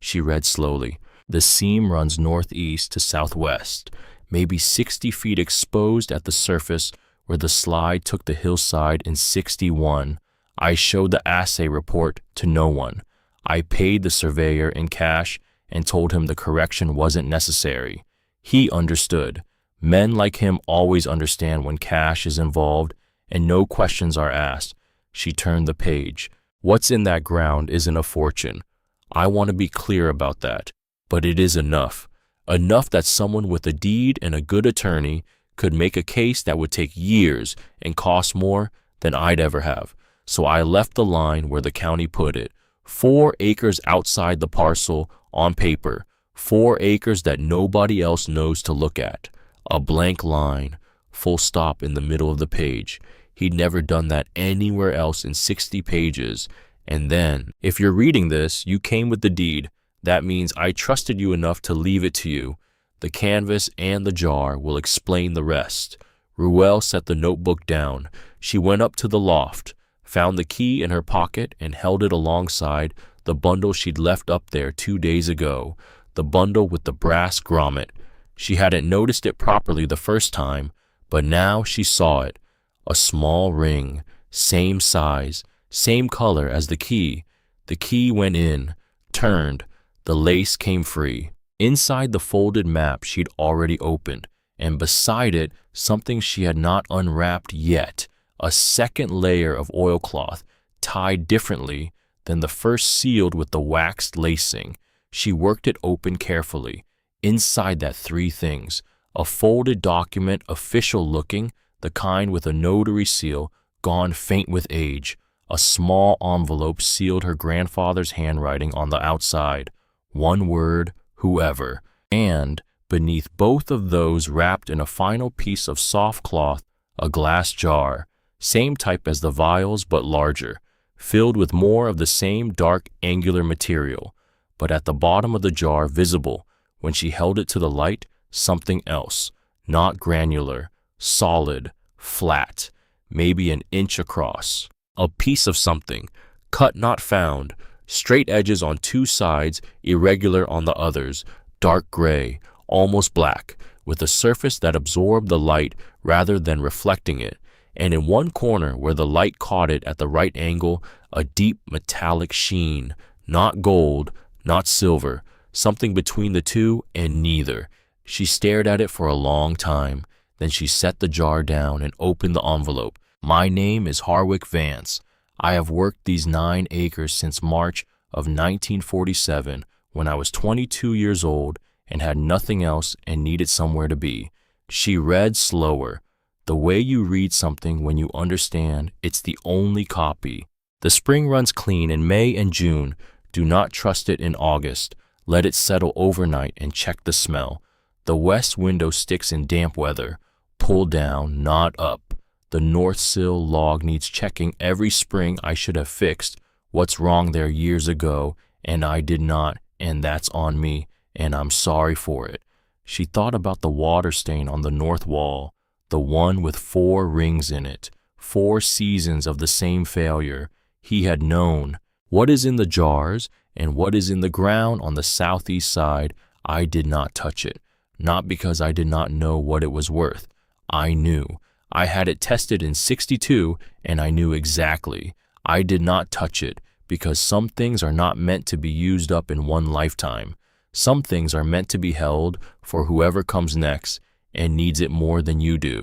She read slowly. The seam runs northeast to southwest, maybe 60 feet exposed at the surface where the slide took the hillside in 61. I showed the assay report to no one. I paid the surveyor in cash and told him the correction wasn't necessary. He understood. Men like him always understand when cash is involved and no questions are asked. She turned the page. What's in that ground isn't a fortune. I want to be clear about that. But it is enough. Enough that someone with a deed and a good attorney could make a case that would take years and cost more than I'd ever have. So I left the line where the county put it. 4 acres outside the parcel on paper. 4 acres that nobody else knows to look at. A blank line, full stop in the middle of the page. He'd never done that anywhere else in 60 pages. And then, if you're reading this, you came with the deed. That means I trusted you enough to leave it to you. The canvas and the jar will explain the rest. Ruel set the notebook down. She went up to the loft, found the key in her pocket, and held it alongside the bundle she'd left up there 2 days ago, the bundle with the brass grommet. She hadn't noticed it properly the first time, but now she saw it. A small ring, same size, same color as the key. The key went in, turned, the lace came free. Inside the folded map she'd already opened, and beside it, something she had not unwrapped yet, a second layer of oilcloth, tied differently than the first, sealed with the waxed lacing. She worked it open carefully. Inside that 3 things, a folded document, official looking, the kind with a notary seal gone faint with age. A small envelope sealed her grandfather's handwriting on the outside. One word, whoever. And beneath both of those, wrapped in a final piece of soft cloth, a glass jar, same type as the vials but larger, filled with more of the same dark angular material. But at the bottom of the jar, visible, when she held it to the light, something else, not granular, solid, flat, maybe an inch across. A piece of something, cut not found, straight edges on 2 sides, irregular on the others, dark gray, almost black, with a surface that absorbed the light rather than reflecting it, and in one corner where the light caught it at the right angle, a deep metallic sheen, not gold, not silver, something between the two and neither. She stared at it for a long time. Then she set the jar down and opened the envelope. My name is Harwick Vance. I have worked these 9 acres since March of 1947, when I was 22 years old and had nothing else and needed somewhere to be. She read slower. The way you read something when you understand it's the only copy. The spring runs clean in May and June. Do not trust it in August. Let it settle overnight and check the smell. The west window sticks in damp weather. Pull down, not up. The north sill log needs checking every spring. I should have fixed what's wrong there years ago, and I did not, and that's on me, and I'm sorry for it. She thought about the water stain on the north wall, the one with 4 rings in it, 4 seasons of the same failure. He had known. What is in the jars and what is in the ground on the southeast side, I did not touch it. Not because I did not know what it was worth. I knew. I had it tested in 62 and I knew exactly. I did not touch it because some things are not meant to be used up in one lifetime. Some things are meant to be held for whoever comes next and needs it more than you do.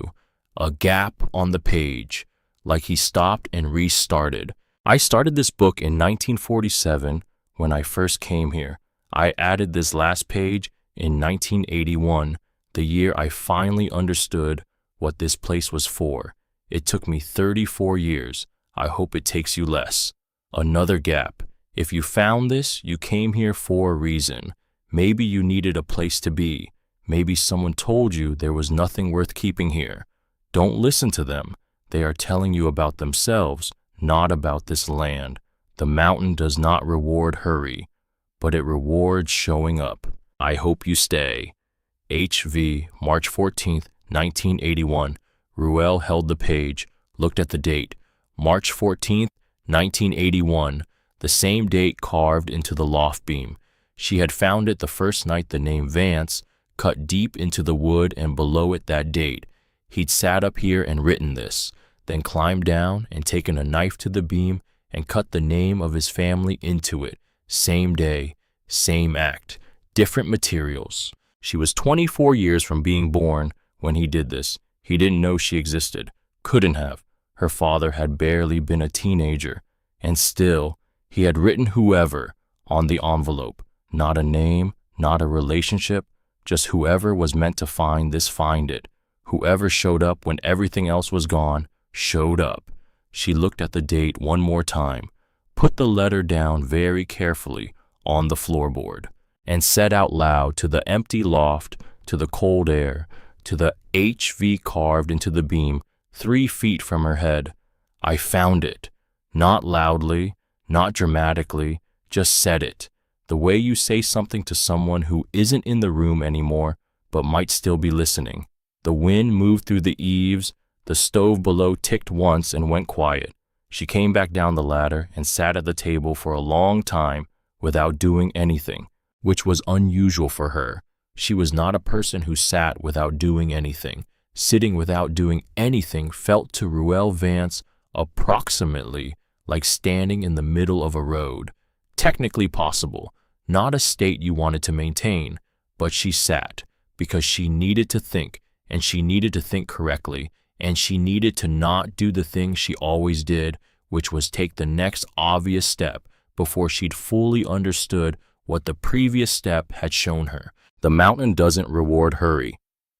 A gap on the page. like he stopped and restarted. I started this book in 1947 when I first came here. I added this last page in 1981, the year I finally understood what this place was for. It took me 34 years. I hope it takes you less. Another gap. If you found this, you came here for a reason. Maybe you needed a place to be. Maybe someone told you there was nothing worth keeping here. Don't listen to them. They are telling you about themselves, not about this land. The mountain does not reward hurry, but it rewards showing up. I hope you stay. HV, March 14th, 1981. Ruel held the page, looked at the date. March 14th, 1981, the same date carved into the loft beam. She had found it the first night the name Vance cut deep into the wood, and below it that date. He'd sat up here and written this, then climbed down and taken a knife to the beam and cut the name of his family into it. Same day, same act, different materials. She was 24 years from being born when he did this. He didn't know she existed, couldn't have. Her father had barely been a teenager, and still, he had written whoever on the envelope. Not a name, not a relationship, just whoever was meant to find this find it. Whoever showed up when everything else was gone, showed up. She looked at the date one more time, put the letter down very carefully on the floorboard, and said out loud to the empty loft, to the cold air, to the HV carved into the beam 3 feet from her head, I found it. Not loudly, not dramatically, just said it. The way you say something to someone who isn't in the room anymore, but might still be listening. The wind moved through the eaves. The stove below ticked once and went quiet. She came back down the ladder and sat at the table for a long time without doing anything, which was unusual for her. She was not a person who sat without doing anything. Sitting without doing anything felt to Ruel Vance approximately like standing in the middle of a road. Technically possible, not a state you wanted to maintain, but she sat because she needed to think, and she needed to think correctly, and she needed to not do the thing she always did, which was take the next obvious step before she'd fully understood what the previous step had shown her. The mountain doesn't reward hurry.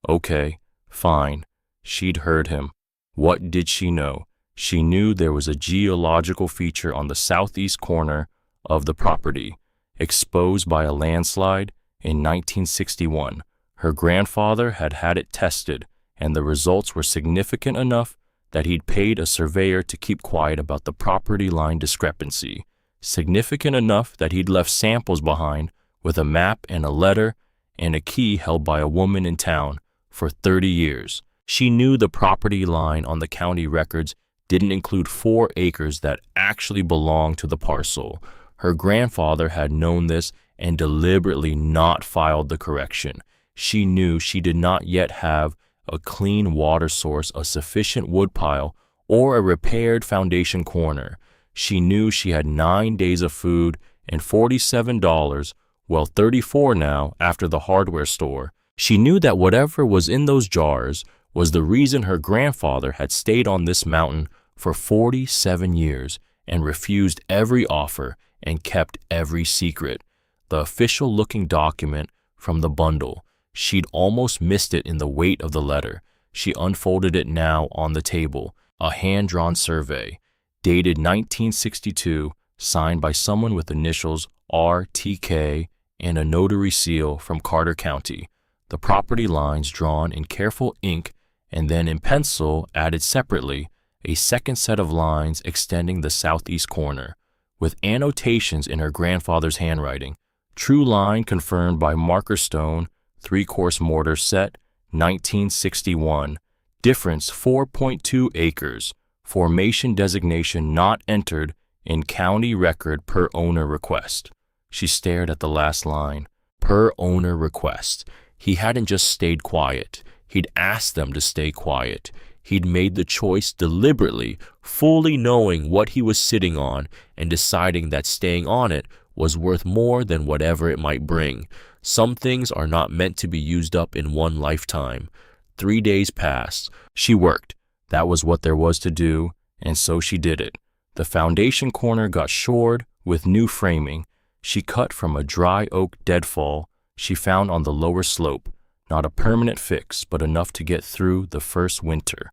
Okay, fine. She'd heard him. What did she know? She knew there was a geological feature on the southeast corner of the property, exposed by a landslide in 1961. Her grandfather had had it tested, and the results were significant enough that he'd paid a surveyor to keep quiet about the property line discrepancy. Significant enough that he'd left samples behind with a map and a letter and a key held by a woman in town for 30 years. She knew the property line on the county records didn't include 4 acres that actually belonged to the parcel. Her grandfather had known this and deliberately not filed the correction. She knew she did not yet have a clean water source, a sufficient woodpile, or a repaired foundation corner. She knew she had 9 days of food and $47, well, $34 now after the hardware store. She knew that whatever was in those jars was the reason her grandfather had stayed on this mountain for 47 years and refused every offer and kept every secret. The official-looking document from the bundle. She'd almost missed it in the weight of the letter. She unfolded it now on the table. A hand-drawn survey, dated 1962, signed by someone with initials RTK and a notary seal from Carter County. The property lines drawn in careful ink and then in pencil added separately a second set of lines extending the southeast corner, with annotations in her grandfather's handwriting. True line confirmed by marker stone, 3-course mortar set, 1961. Difference 4.2 acres. Formation designation not entered in county record per owner request. She stared at the last line. Per owner request. He hadn't just stayed quiet. He'd asked them to stay quiet. He'd made the choice deliberately, fully knowing what he was sitting on and deciding that staying on it was worth more than whatever it might bring. Some things are not meant to be used up in one lifetime. 3 days passed. She worked. That was what there was to do, And so she did it. The foundation corner got shored with new framing. She cut from a dry oak deadfall she found on the lower slope, not a permanent fix, but enough to get through the first winter.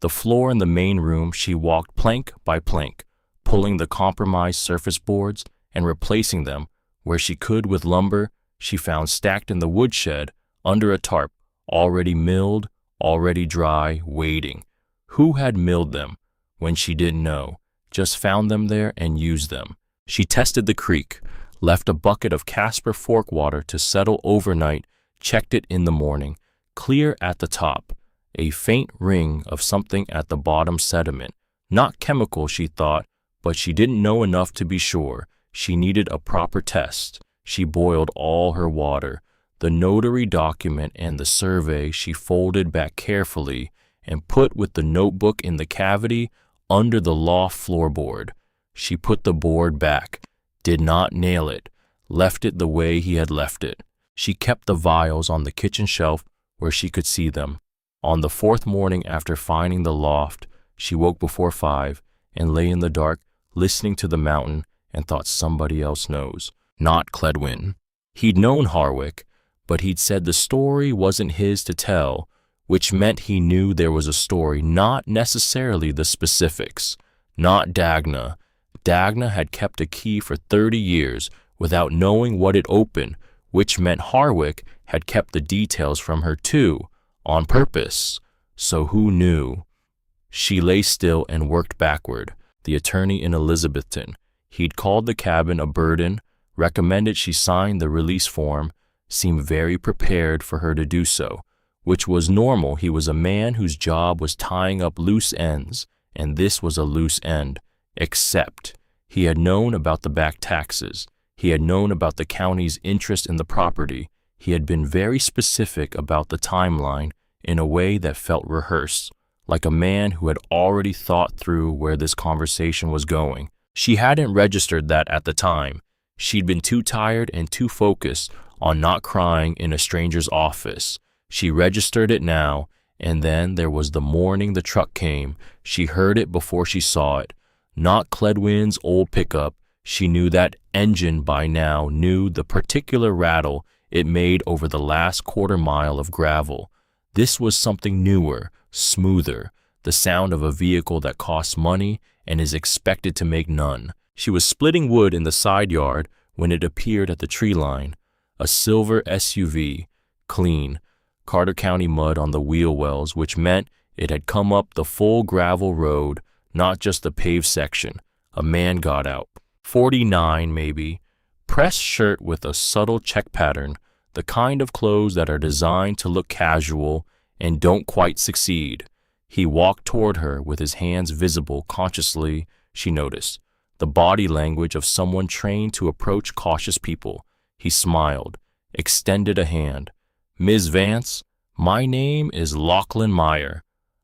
The floor in the main room she walked plank by plank, pulling the compromised surface boards and replacing them where she could with lumber she found stacked in the woodshed under a tarp, already milled, already dry, waiting. Who had milled them when she didn't know, just found them there and used them? She tested the creek, left a bucket of Casper fork water to settle overnight, checked it in the morning, clear at the top, a faint ring of something at the bottom sediment. Not chemical, she thought, but she didn't know enough to be sure. She needed a proper test. She boiled all her water. The notary document and the survey she folded back carefully and put with the notebook in the cavity under the loft floorboard. She put the board back, did not nail it, left it the way he had left it. She kept the vials on the kitchen shelf where she could see them. On the fourth morning after finding the loft, she woke before 5 and lay in the dark, listening to the mountain, and thought somebody else knows. Not Cledwin. He'd known Harwick, but he'd said the story wasn't his to tell, which meant he knew there was a story, not necessarily the specifics. Not Dagna. Dagna had kept a key for 30 years without knowing what it opened, which meant Harwick had kept the details from her too, on purpose. So who knew? She lay still and worked backward. The attorney in Elizabethton. He'd called the cabin a burden, recommended she sign the release form, seemed very prepared for her to do so, which was normal. He was a man whose job was tying up loose ends, and this was a loose end. Except he had known about the back taxes. He had known about the county's interest in the property. He had been very specific about the timeline in a way that felt rehearsed, like a man who had already thought through where this conversation was going. She hadn't registered that at the time. She'd been too tired and too focused on not crying in a stranger's office. She registered it now, and then there was the morning the truck came. She heard it before she saw it. Not Cledwin's old pickup. She knew that engine by now, knew the particular rattle it made over the last quarter mile of gravel. This was something newer, smoother, the sound of a vehicle that costs money and is expected to make none. She was splitting wood in the side yard when it appeared at the tree line. A silver SUV, clean, Carter County mud on the wheel wells, which meant it had come up the full gravel road, not just the paved section. A man got out. 49 maybe. Pressed shirt with a subtle check pattern, the kind of clothes that are designed to look casual and don't quite succeed. He walked toward her with his hands visible. Consciously, she noticed the body language of someone trained to approach cautious people. He smiled, extended a hand. Ms. Vance, my name is Lachlan Meyer.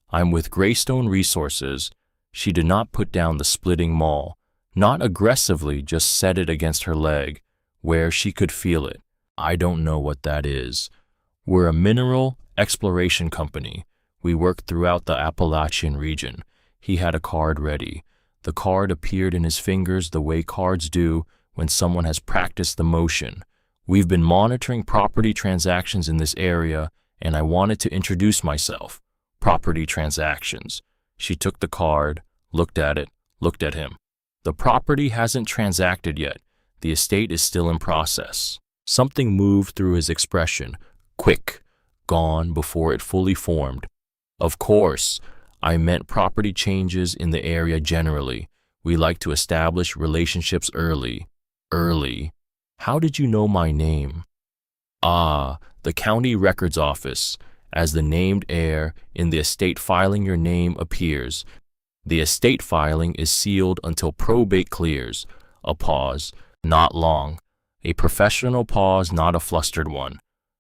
I'm with Greystone Resources. She did not put down the splitting maul, not aggressively, just set it against her leg, where she could feel it. I don't know what that is. We're a mineral exploration company. We work throughout the Appalachian region. He had a card ready. The card appeared in his fingers the way cards do when someone has practiced the motion. We've been monitoring property transactions in this area, and I wanted to introduce myself. Property transactions. She took the card, looked at it, looked at him. The property hasn't transacted yet. The estate is still in process. Something moved through his expression, quick, gone before it fully formed. Of course, I meant property changes in the area generally. We like to establish relationships early. Early. How did you know my name? Ah, the county records office. As the named heir in the estate filing, your name appears. The estate filing is sealed until probate clears. A pause, not long. A professional pause, not a flustered one.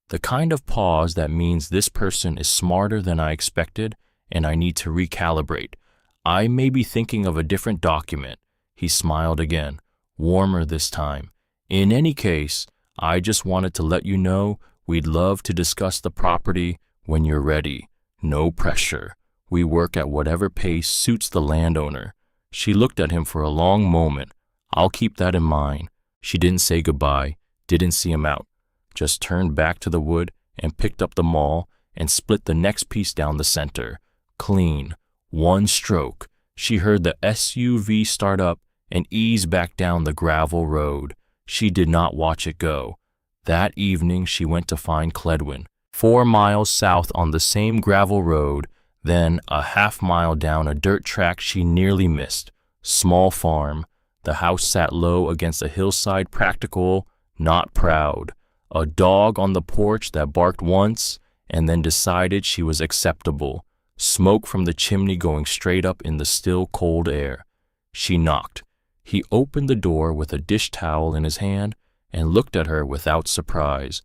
The kind of pause that means this person is smarter than I expected and I need to recalibrate. I may be thinking of a different document. He smiled again, warmer this time. In any case, I just wanted to let you know we'd love to discuss the property when you're ready. No pressure. We work at whatever pace suits the landowner. She looked at him for a long moment. I'll keep that in mind. She didn't say goodbye, didn't see him out, just turned back to the wood and picked up the maul and split the next piece down the center. Clean. One stroke. She heard the SUV start up and ease back down the gravel road. She did not watch it go. That evening she went to find Cledwin, 4 miles south on the same gravel road, then a half-mile down a dirt track she nearly missed. Small farm. The house sat low against a hillside, practical, not proud. A dog on the porch that barked once and then decided she was acceptable. Smoke from the chimney going straight up in the still cold air. She knocked. He opened the door with a dish towel in his hand and looked at her without surprise.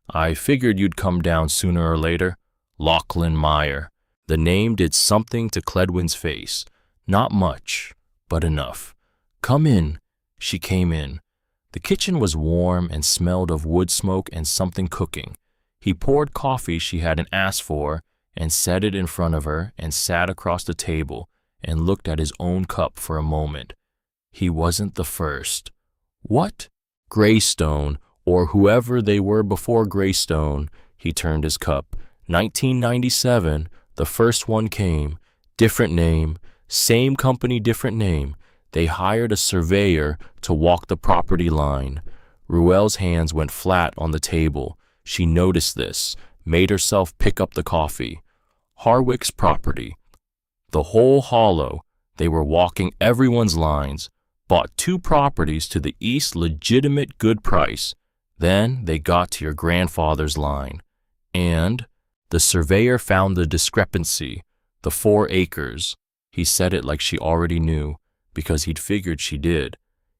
I figured you'd come down sooner or later. Lachlan Meyer. The name did something to Cledwin's face. Not much, but enough. Come in. She came in. The kitchen was warm and smelled of wood smoke and something cooking. He poured coffee she hadn't asked for and set it in front of her and sat across the table and looked at his own cup for a moment. He wasn't the first. What? Greystone, or whoever they were before Greystone. He turned his cup. 1997, the first one came. Different name. Same company, different name. They hired a surveyor to walk the property line. Ruel's hands went flat on the table. She noticed this, made herself pick up the coffee. Harwick's property. The whole hollow. They were walking everyone's lines. Bought 2 properties to the east, legitimate good price. Then they got to your grandfather's line. And the surveyor found the discrepancy, the 4 acres. He said it like she already knew, because he'd figured she did.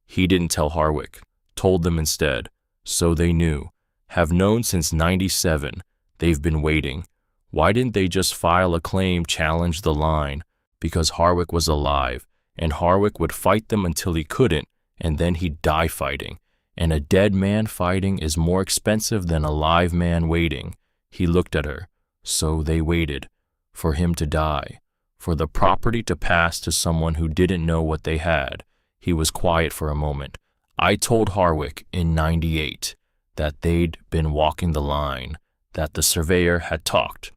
He didn't tell Harwick, told them instead. So they knew. Have known since 97. They've been waiting. Why didn't they just file a claim, challenge the line? Because Harwick was alive, and Harwick would fight them until he couldn't, and then he'd die fighting. And a dead man fighting is more expensive than a live man waiting. He looked at her. So they waited. For him to die. For the property to pass to someone who didn't know what they had. He was quiet for a moment. I told Harwick in 98 that they'd been walking the line, that the surveyor had talked.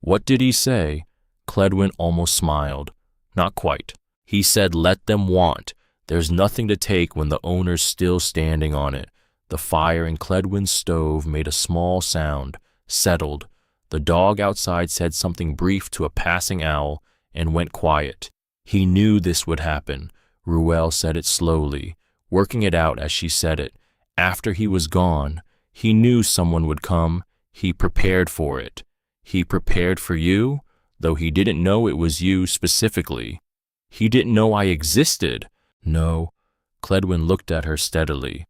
What did he say? Cledwin almost smiled. Not quite. He said let them want. There's nothing to take when the owner's still standing on it. The fire in Cledwin's stove made a small sound, settled. The dog outside said something brief to a passing owl and went quiet. He knew this would happen. Ruel said it slowly, working it out as she said it. After he was gone, he knew someone would come. He prepared for it. He prepared for you, though he didn't know it was you specifically. He didn't know I existed. No. Cledwin looked at her steadily.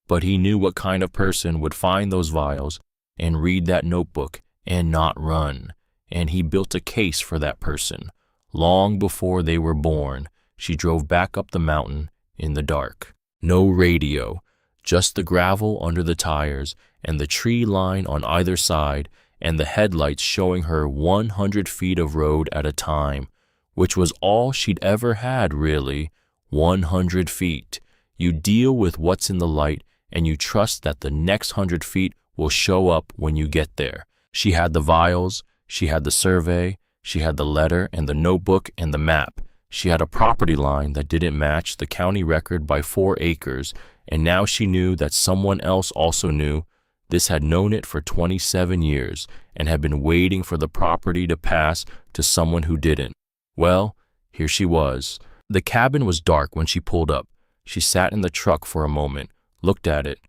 But he knew what kind of person would find those vials and read that notebook and not run. And he built a case for that person. Long before they were born, she drove back up the mountain in the dark. No radio, just the gravel under the tires and the tree line on either side and the headlights showing her 100 feet of road at a time, which was all she'd ever had, really. 100 feet. You deal with what's in the light and you trust that the next 100 feet will show up when you get there. She had the vials, she had the survey, she had the letter and the notebook and the map. She had a property line that didn't match the county record by 4 acres, and now she knew that someone else also knew. This had known it for 27 years and had been waiting for the property to pass to someone who didn't. Well, here she was. The cabin was dark when she pulled up. She sat in the truck for a moment, looked at it.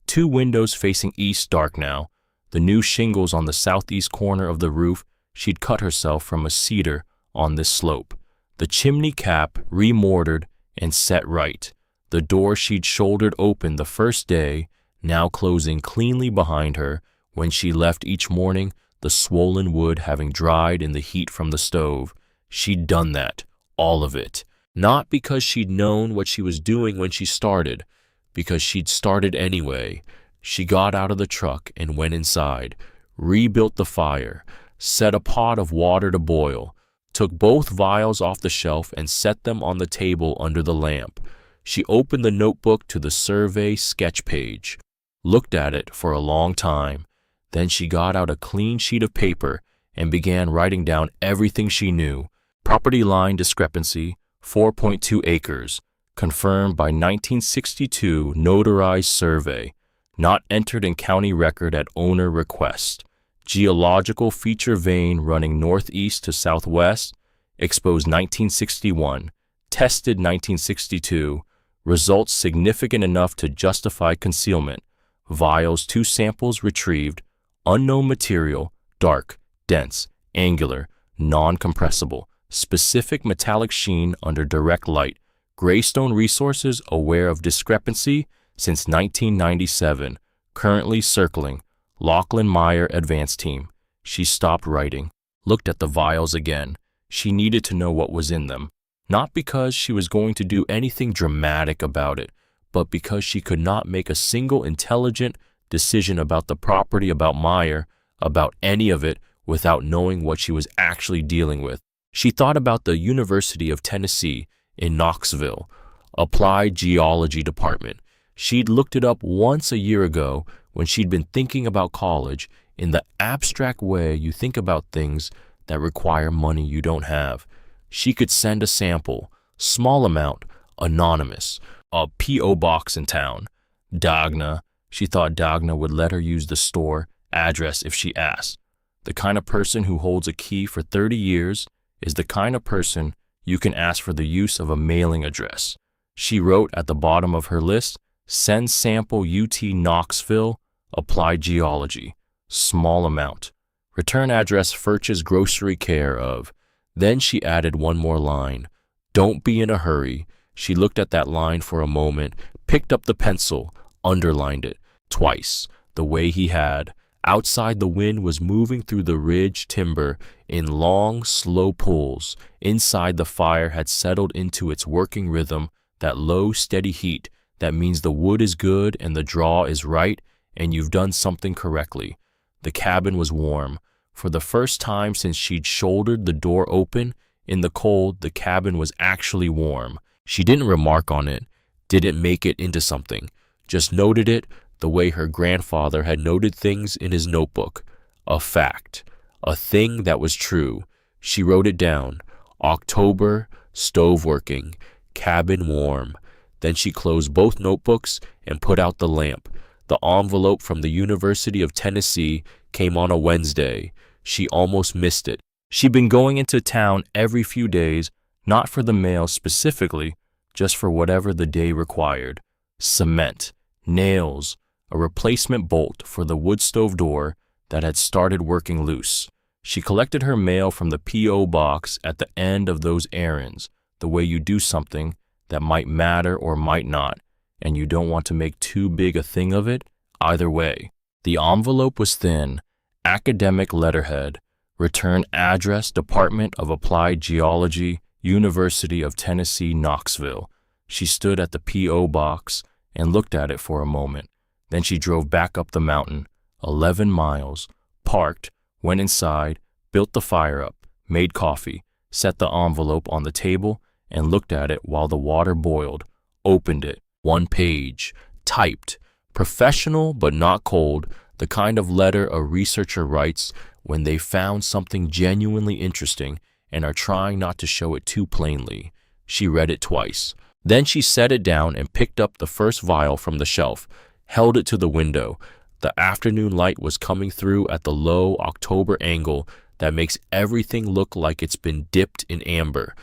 2 windows facing east, dark now. The new shingles on the southeast corner of the roof. She'd cut herself from a cedar on this slope. The chimney cap remortared and set right. The door she'd shouldered open the first day, now closing cleanly behind her when she left each morning, the swollen wood having dried in the heat from the stove. She'd done that, all of it. Not because she'd known what she was doing when she started, because she'd started anyway. She got out of the truck and went inside, rebuilt the fire, set a pot of water to boil, took both vials off the shelf and set them on the table under the lamp. She opened the notebook to the survey sketch page, looked at it for a long time. Then she got out a clean sheet of paper and began writing down everything she knew. Property line discrepancy, 4.2 acres, confirmed by 1962 notarized survey, not entered in county record at owner request. Geological feature vein running northeast to southwest, exposed 1961, tested 1962, results significant enough to justify concealment. Vials 2 samples retrieved, unknown material, dark, dense, angular, non-compressible, specific metallic sheen under direct light. Greystone Resources aware of discrepancy since 1997, currently circling. Lachlan Meyer advance team. She stopped writing, looked at the vials again. She needed to know what was in them, not because she was going to do anything dramatic about it, but because she could not make a single intelligent decision about the property, about Meyer, about any of it, without knowing what she was actually dealing with. She thought about the University of Tennessee in Knoxville, Applied Geology Department. She'd looked it up once a year ago when she'd been thinking about college in the abstract way you think about things that require money you don't have. She could send a sample, small amount, anonymous, a P.O. box in town. Dagna, she thought Dagna would let her use the store address if she asked. The kind of person who holds a key for 30 years is the kind of person you can ask for the use of a mailing address. She wrote at the bottom of her list, send sample UT Knoxville, Applied Geology, small amount. Return address Furch's Grocery care of. Then she added one more line, don't be in a hurry. She looked at that line for a moment, picked up the pencil, underlined it, twice, the way he had. Outside, the wind was moving through the ridge timber in long, slow pulls. Inside, the fire had settled into its working rhythm, that low, steady heat that means the wood is good and the draw is right and you've done something correctly. The cabin was warm. For the first time since she'd shouldered the door open, in the cold, the cabin was actually warm. She didn't remark on it, didn't make it into something, just noted it the way her grandfather had noted things in his notebook. A fact, a thing that was true. She wrote it down. October, stove working, cabin warm. Then she closed both notebooks and put out the lamp. The envelope from the University of Tennessee came on a Wednesday. She almost missed it. She'd been going into town every few days, not for the mail specifically, just for whatever the day required. Cement, nails, a replacement bolt for the wood stove door that had started working loose. She collected her mail from the P.O. box at the end of those errands, the way you do something that might matter or might not, and you don't want to make too big a thing of it, either way. The envelope was thin, academic letterhead, return address, Department of Applied Geology, University of Tennessee, Knoxville. She stood at the P.O. box and looked at it for a moment. Then she drove back up the mountain, 11 miles, parked, went inside, built the fire up, made coffee, set the envelope on the table, and looked at it while the water boiled, opened it, 1 page, typed, professional but not cold, the kind of letter a researcher writes when they found something genuinely interesting and are trying not to show it too plainly. She read it twice. Then she set it down and picked up the first vial from the shelf, held it to the window. The afternoon light was coming through at the low October angle that makes everything look like it's been dipped in amber.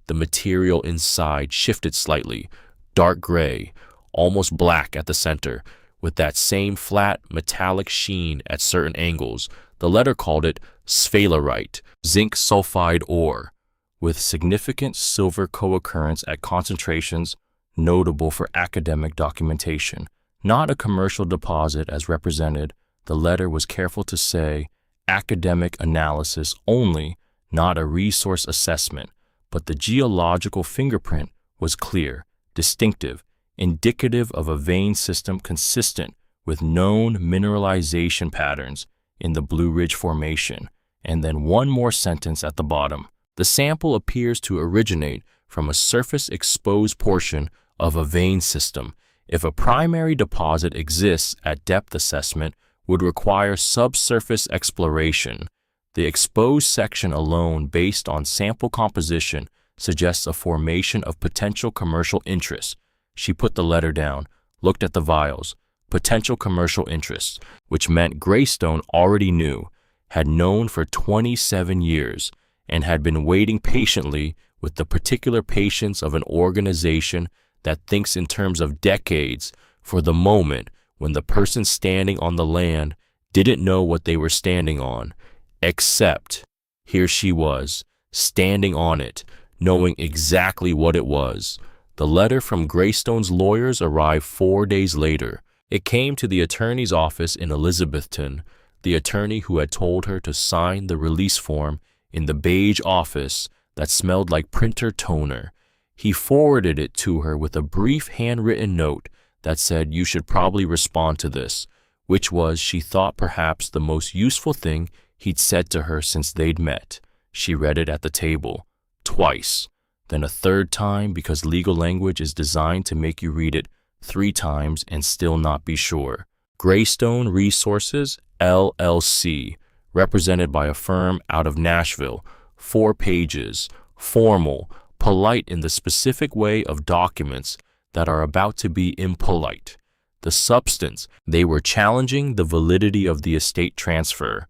The material inside shifted slightly, dark gray, almost black at the center, with that same flat metallic sheen at certain angles. The letter called it sphalerite, zinc sulfide ore, with significant silver co-occurrence at concentrations notable for academic documentation. Not a commercial deposit as represented, the letter was careful to say academic analysis only, not a resource assessment, but the geological fingerprint was clear, distinctive, indicative of a vein system consistent with known mineralization patterns in the Blue Ridge Formation, and then one more sentence at the bottom. The sample appears to originate from a surface exposed portion of a vein system. If a primary deposit exists at depth, assessment would require subsurface exploration. The exposed section alone, based on sample composition, suggests a formation of potential commercial interest. She put the letter down, looked at the vials. Potential commercial interests, which meant Greystone already knew, had known for 27 years, and had been waiting patiently with the particular patience of an organization that thinks in terms of decades for the moment when the person standing on the land didn't know what they were standing on, except here she was, standing on it, knowing exactly what it was. The letter from Greystone's lawyers arrived 4 days later. It came to the attorney's office in Elizabethton, the attorney who had told her to sign the release form in the beige office that smelled like printer toner. He forwarded it to her with a brief handwritten note that said, "You should probably respond to this," which was, she thought, perhaps the most useful thing he'd said to her since they'd met. She read it at the table, twice, then a third time, because legal language is designed to make you read it 3 times and still not be sure. Greystone Resources, LLC, represented by a firm out of Nashville, 4 pages, formal, polite in the specific way of documents that are about to be impolite. The substance, they were challenging the validity of the estate transfer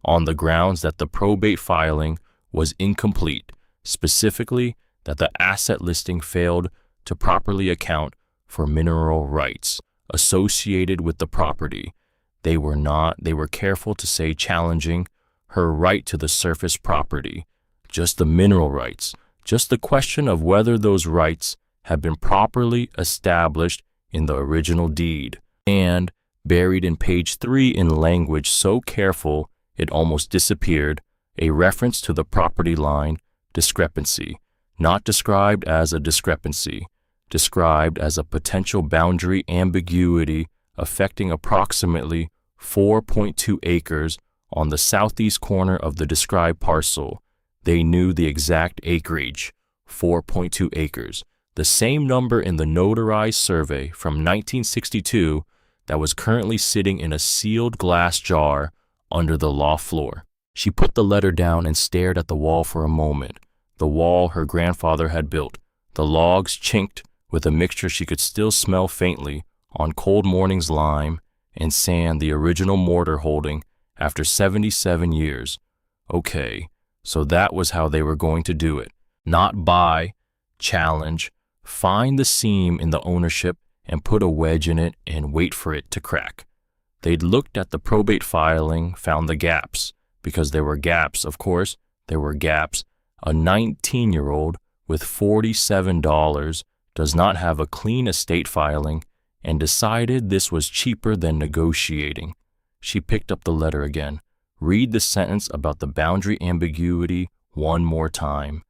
on the grounds that the probate filing was incomplete, specifically that the asset listing failed to properly account for mineral rights associated with the property. They were careful to say challenging her right to the surface property, just the mineral rights, just the question of whether those rights had been properly established in the original deed. And, buried in page 3 in language so careful it almost disappeared, a reference to the property line discrepancy, not described as a discrepancy, described as a potential boundary ambiguity affecting approximately 4.2 acres on the southeast corner of the described parcel. They knew the exact acreage, 4.2 acres, the same number in the notarized survey from 1962 that was currently sitting in a sealed glass jar under the loft floor. She put the letter down and stared at the wall for a moment, the wall her grandfather had built. The logs chinked with a mixture she could still smell faintly on cold mornings, lime and sand, the original mortar holding after 77 years. Okay, so that was how they were going to do it. Not buy, challenge, find the seam in the ownership and put a wedge in it and wait for it to crack. They'd looked at the probate filing, found the gaps, because there were gaps, of course, there were gaps. A 19-year-old with $47 does not have a clean estate filing, and decided this was cheaper than negotiating. She picked up the letter again. Read the sentence about the boundary ambiguity one more time,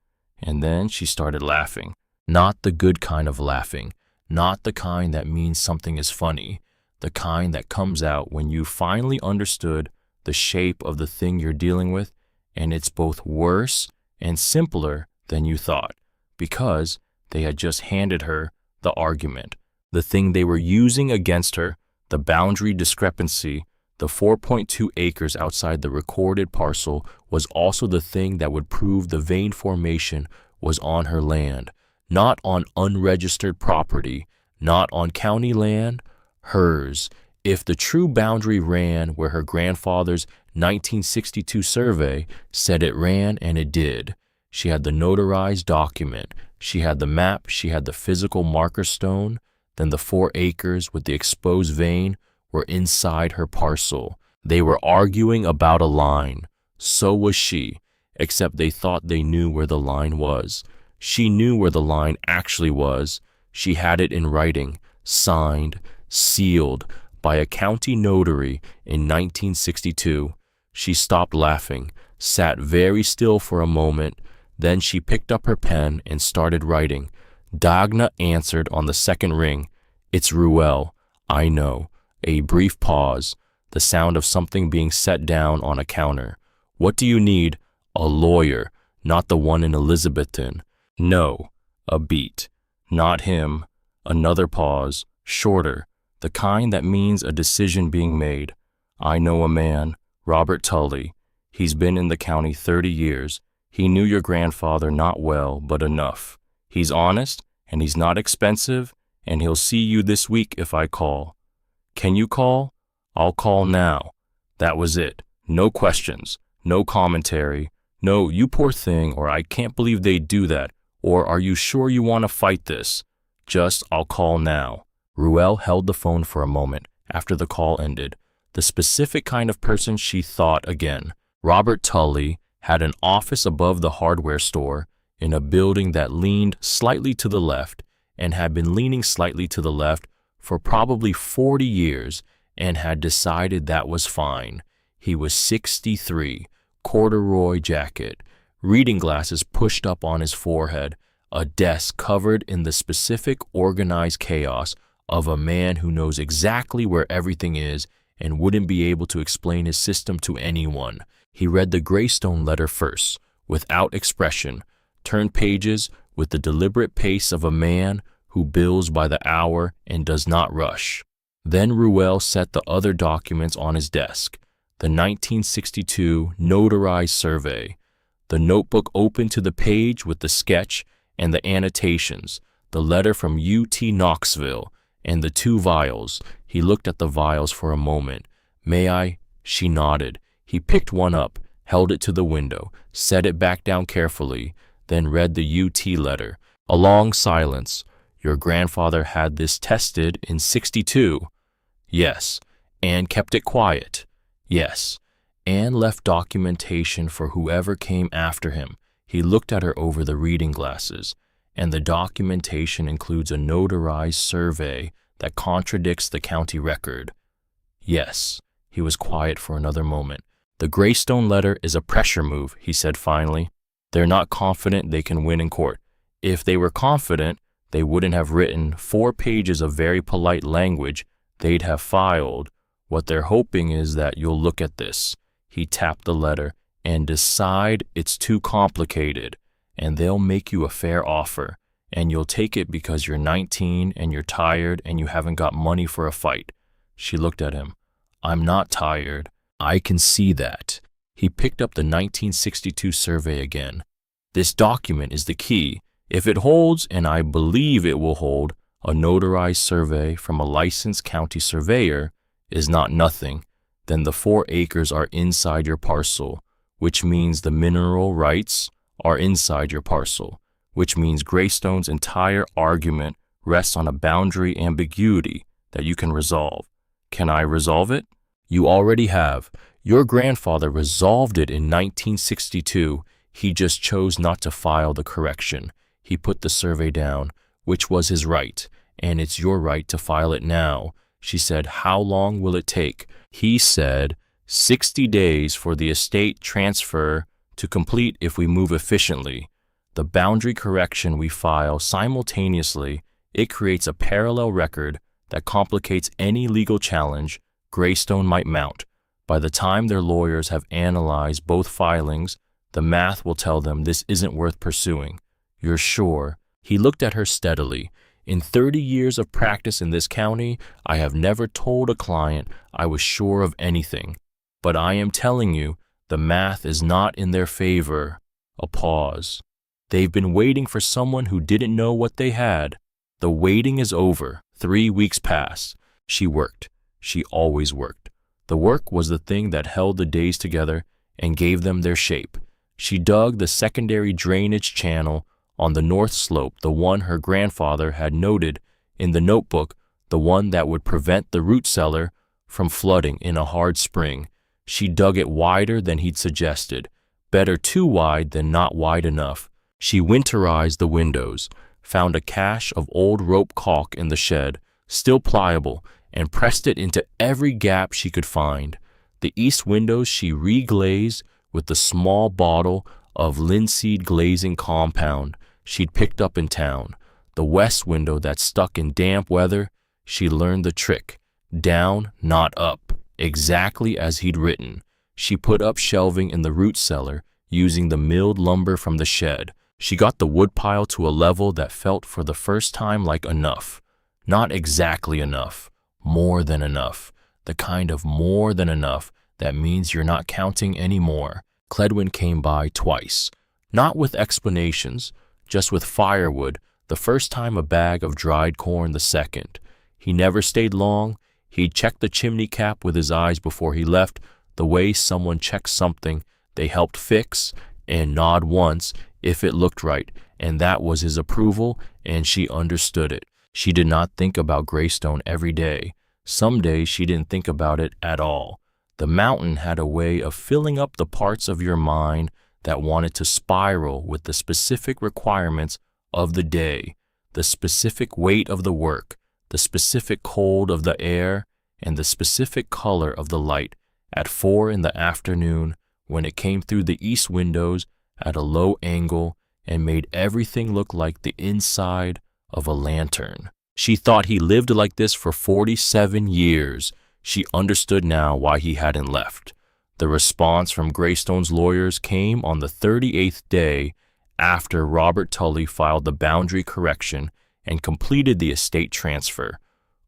and then she started laughing. Not the good kind of laughing, not the kind that means something is funny, the kind that comes out when you finally understood the shape of the thing you're dealing with, and it's both worse and simpler than you thought, because they had just handed her the argument, the thing they were using against her, the boundary discrepancy. The 4.2 acres outside the recorded parcel was also the thing that would prove the vein formation was on her land, not on unregistered property, not on county land, hers. If the true boundary ran where her grandfather's 1962 survey said it ran, and it did. She had the notarized document, she had the map, she had the physical marker stone, then the 4 acres with the exposed vein were inside her parcel. They were arguing about a line. So was she, except they thought they knew where the line was. She knew where the line actually was. She had it in writing, signed, sealed by a county notary in 1962. She stopped laughing, sat very still for a moment, then she picked up her pen and started writing. Dagna answered on the second ring. It's Ruel. I know. A brief pause, the sound of something being set down on a counter. What do you need? A lawyer. not the one in Elizabethton. No, a beat. Not him. Another pause, shorter, the kind that means a decision being made. I know a man, Robert Tully. He's been in the county 30 years. He knew your grandfather not well, but enough. He's honest, and he's not expensive, and he'll see you this week if I call. Can you call? I'll call now. That was it. No questions, no commentary, no, you poor thing, or I can't believe they'd do that, or are you sure you want to fight this? Just, I'll call now. Ruel held the phone for a moment after the call ended. The specific kind of person she thought again. Robert Tully had an office above the hardware store in a building that leaned slightly to the left and had been leaning slightly to the left for probably 40 years and had decided that was fine. He was 63, corduroy jacket, reading glasses pushed up on his forehead, a desk covered in the specific organized chaos of a man who knows exactly where everything is and wouldn't be able to explain his system to anyone. He read the Greystone letter first, without expression, turned pages with the deliberate pace of a man who bills by the hour and does not rush. Then Ruel set the other documents on his desk, the 1962 notarized survey, the notebook open to the page with the sketch and the annotations, the letter from UT Knoxville, and the 2 vials. He looked at the vials for a moment. May I? She nodded. He picked one up, held it to the window, set it back down carefully, then read the UT letter. A long silence. Your grandfather had this tested in 62. Yes. And kept it quiet. Yes. And left documentation for whoever came after him. He looked at her over the reading glasses. And the documentation includes a notarized survey that contradicts the county record. Yes. He was quiet for another moment. The Greystone letter is a pressure move, he said finally. They're not confident they can win in court. If they were confident, they wouldn't have written 4 pages of very polite language. They'd have filed. What they're hoping is that you'll look at this. He tapped the letter and decide it's too complicated, and they'll make you a fair offer, and you'll take it because you're 19 and you're tired and you haven't got money for a fight. She looked at him. I'm not tired. I can see that. He picked up the 1962 survey again. This document is the key. If it holds, and I believe it will hold, a notarized survey from a licensed county surveyor is not nothing, then the 4 acres are inside your parcel, which means the mineral rights are inside your parcel, which means Greystone's entire argument rests on a boundary ambiguity that you can resolve. Can I resolve it? You already have. Your grandfather resolved it in 1962. He just chose not to file the correction. He put the survey down, which was his right, and it's your right to file it now. She said, how long will it take? He said, 60 days for the estate transfer to complete if we move efficiently. The boundary correction we file simultaneously, it creates a parallel record that complicates any legal challenge Greystone might mount. By the time their lawyers have analyzed both filings, the math will tell them this isn't worth pursuing. You're sure? He looked at her steadily. In 30 years of practice in this county, I have never told a client I was sure of anything. But I am telling you, the math is not in their favor. A pause. They've been waiting for someone who didn't know what they had. The waiting is over. 3 weeks passed. She worked. She always worked. The work was the thing that held the days together and gave them their shape. She dug the secondary drainage channel on the north slope, the one her grandfather had noted in the notebook, the one that would prevent the root cellar from flooding in a hard spring. She dug it wider than he'd suggested, better too wide than not wide enough. She winterized the windows, found a cache of old rope caulk in the shed, still pliable, and pressed it into every gap she could find. The east windows she reglazed with the small bottle of linseed glazing compound she'd picked up in town. The west window that stuck in damp weather, she learned the trick. Down, not up, exactly as he'd written. She put up shelving in the root cellar using the milled lumber from the shed. She got the woodpile to a level that felt for the first time like enough. Not exactly enough, more than enough. The kind of more than enough that means you're not counting anymore. Cledwin came by twice, not with explanations, just with firewood, the first time a bag of dried corn the second. He never stayed long. He checked the chimney cap with his eyes before he left, the way someone checks something they helped fix, and nod once if it looked right, and that was his approval, and she understood it. She did not think about Greystone every day. Some days she didn't think about it at all. The mountain had a way of filling up the parts of your mind that wanted to spiral with the specific requirements of the day, the specific weight of the work, the specific cold of the air, and the specific color of the light at 4 in the afternoon when it came through the east windows at a low angle and made everything look like the inside of a lantern. She thought he lived like this for 47 years. She understood now why he hadn't left. The response from Greystone's lawyers came on the 38th day after Robert Tully filed the boundary correction and completed the estate transfer.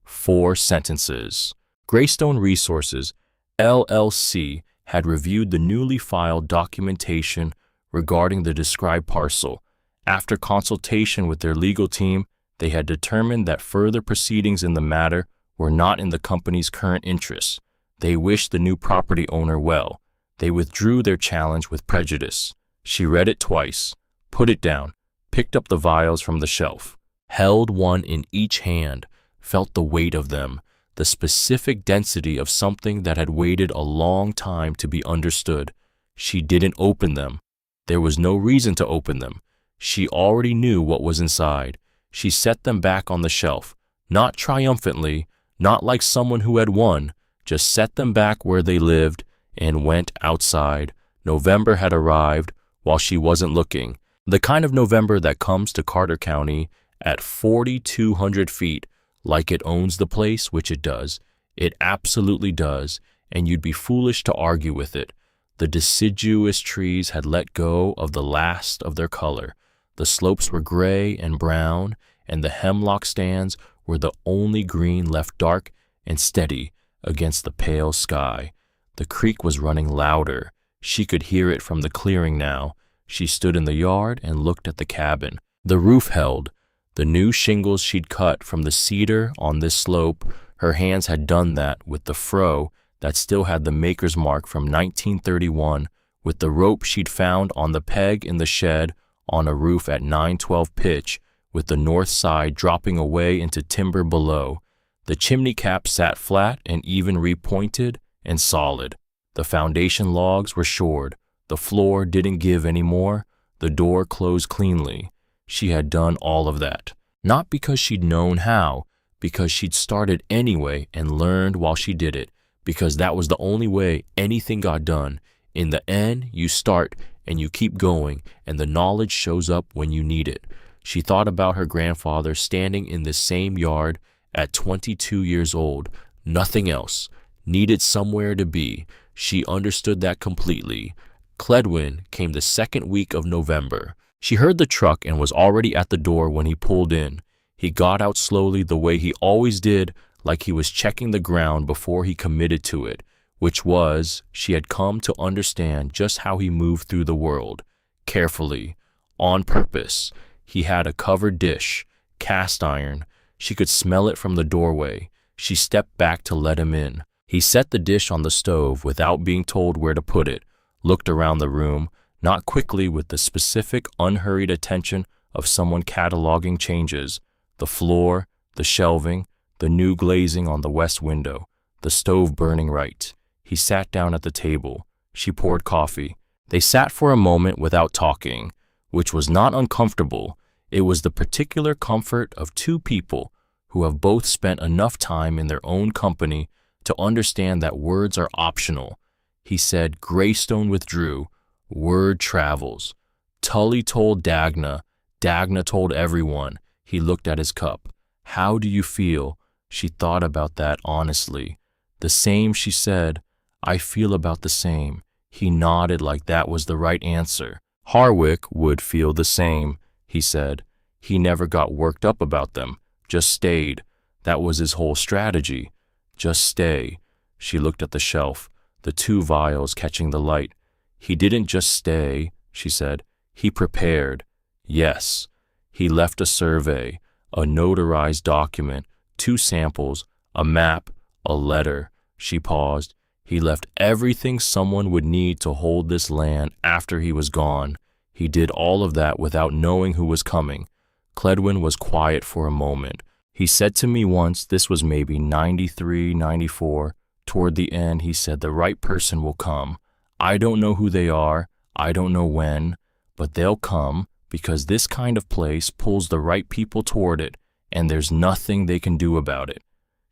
4 sentences. Greystone Resources, LLC, had reviewed the newly filed documentation regarding the described parcel. After consultation with their legal team, they had determined that further proceedings in the matter were not in the company's current interests. They wished the new property owner well. They withdrew their challenge with prejudice. She read it twice, put it down, picked up the vials from the shelf, held one in each hand, felt the weight of them, the specific density of something that had waited a long time to be understood. She didn't open them. There was no reason to open them. She already knew what was inside. She set them back on the shelf, not triumphantly, not like someone who had won, just set them back where they lived and went outside. November had arrived while she wasn't looking. The kind of November that comes to Carter County at 4,200 feet, like it owns the place, which it does. It absolutely does, and you'd be foolish to argue with it. The deciduous trees had let go of the last of their color. The slopes were gray and brown, and the hemlock stands were the only green left dark and steady against the pale sky. The creek was running louder. She could hear it from the clearing now. She stood in the yard and looked at the cabin. The roof held. The new shingles she'd cut from the cedar on this slope, her hands had done that with the froe that still had the maker's mark from 1931, with the rope she'd found on the peg in the shed on a roof at 912 pitch, with the north side dropping away into timber below. The chimney cap sat flat and even repointed and solid. The foundation logs were shored. The floor didn't give anymore. The door closed cleanly. She had done all of that. Not because she'd known how, because she'd started anyway and learned while she did it, because that was the only way anything got done. In the end, you start and you keep going, and the knowledge shows up when you need it. She thought about her grandfather standing in this same yard at 22 years old, nothing else, needed somewhere to be. She understood that completely. Cledwin came the second week of November. She heard the truck and was already at the door when he pulled in. He got out slowly the way he always did, like he was checking the ground before he committed to it, which was, she had come to understand just how he moved through the world. Carefully, on purpose. He had a covered dish, cast iron. She could smell it from the doorway. She stepped back to let him in. He set the dish on the stove without being told where to put it, looked around the room, not quickly with the specific, unhurried attention of someone cataloging changes. The floor, the shelving, the new glazing on the west window, the stove burning right. He sat down at the table. She poured coffee. They sat for a moment without talking, which was not uncomfortable. It was the particular comfort of two people who have both spent enough time in their own company to understand that words are optional. He said Greystone withdrew. Word travels. Tully told Dagna. Dagna told everyone. He looked at his cup. How do you feel? She thought about that honestly. The same, she said. I feel about the same. He nodded like that was the right answer. Harwick would feel the same, he said. He never got worked up about them, just stayed. That was his whole strategy. Just stay. She looked at the shelf, the 2 vials catching the light. He didn't just stay, she said. He prepared. Yes. He left a survey, a notarized document, 2 samples, a map, a letter. She paused. He left everything someone would need to hold this land after he was gone. He did all of that without knowing who was coming. Cledwin was quiet for a moment. He said to me once, this was maybe 93, 94. Toward the end, he said, the right person will come. I don't know who they are. I don't know when, but they'll come because this kind of place pulls the right people toward it, and there's nothing they can do about it.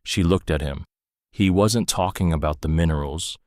She looked at him. He wasn't talking about the minerals.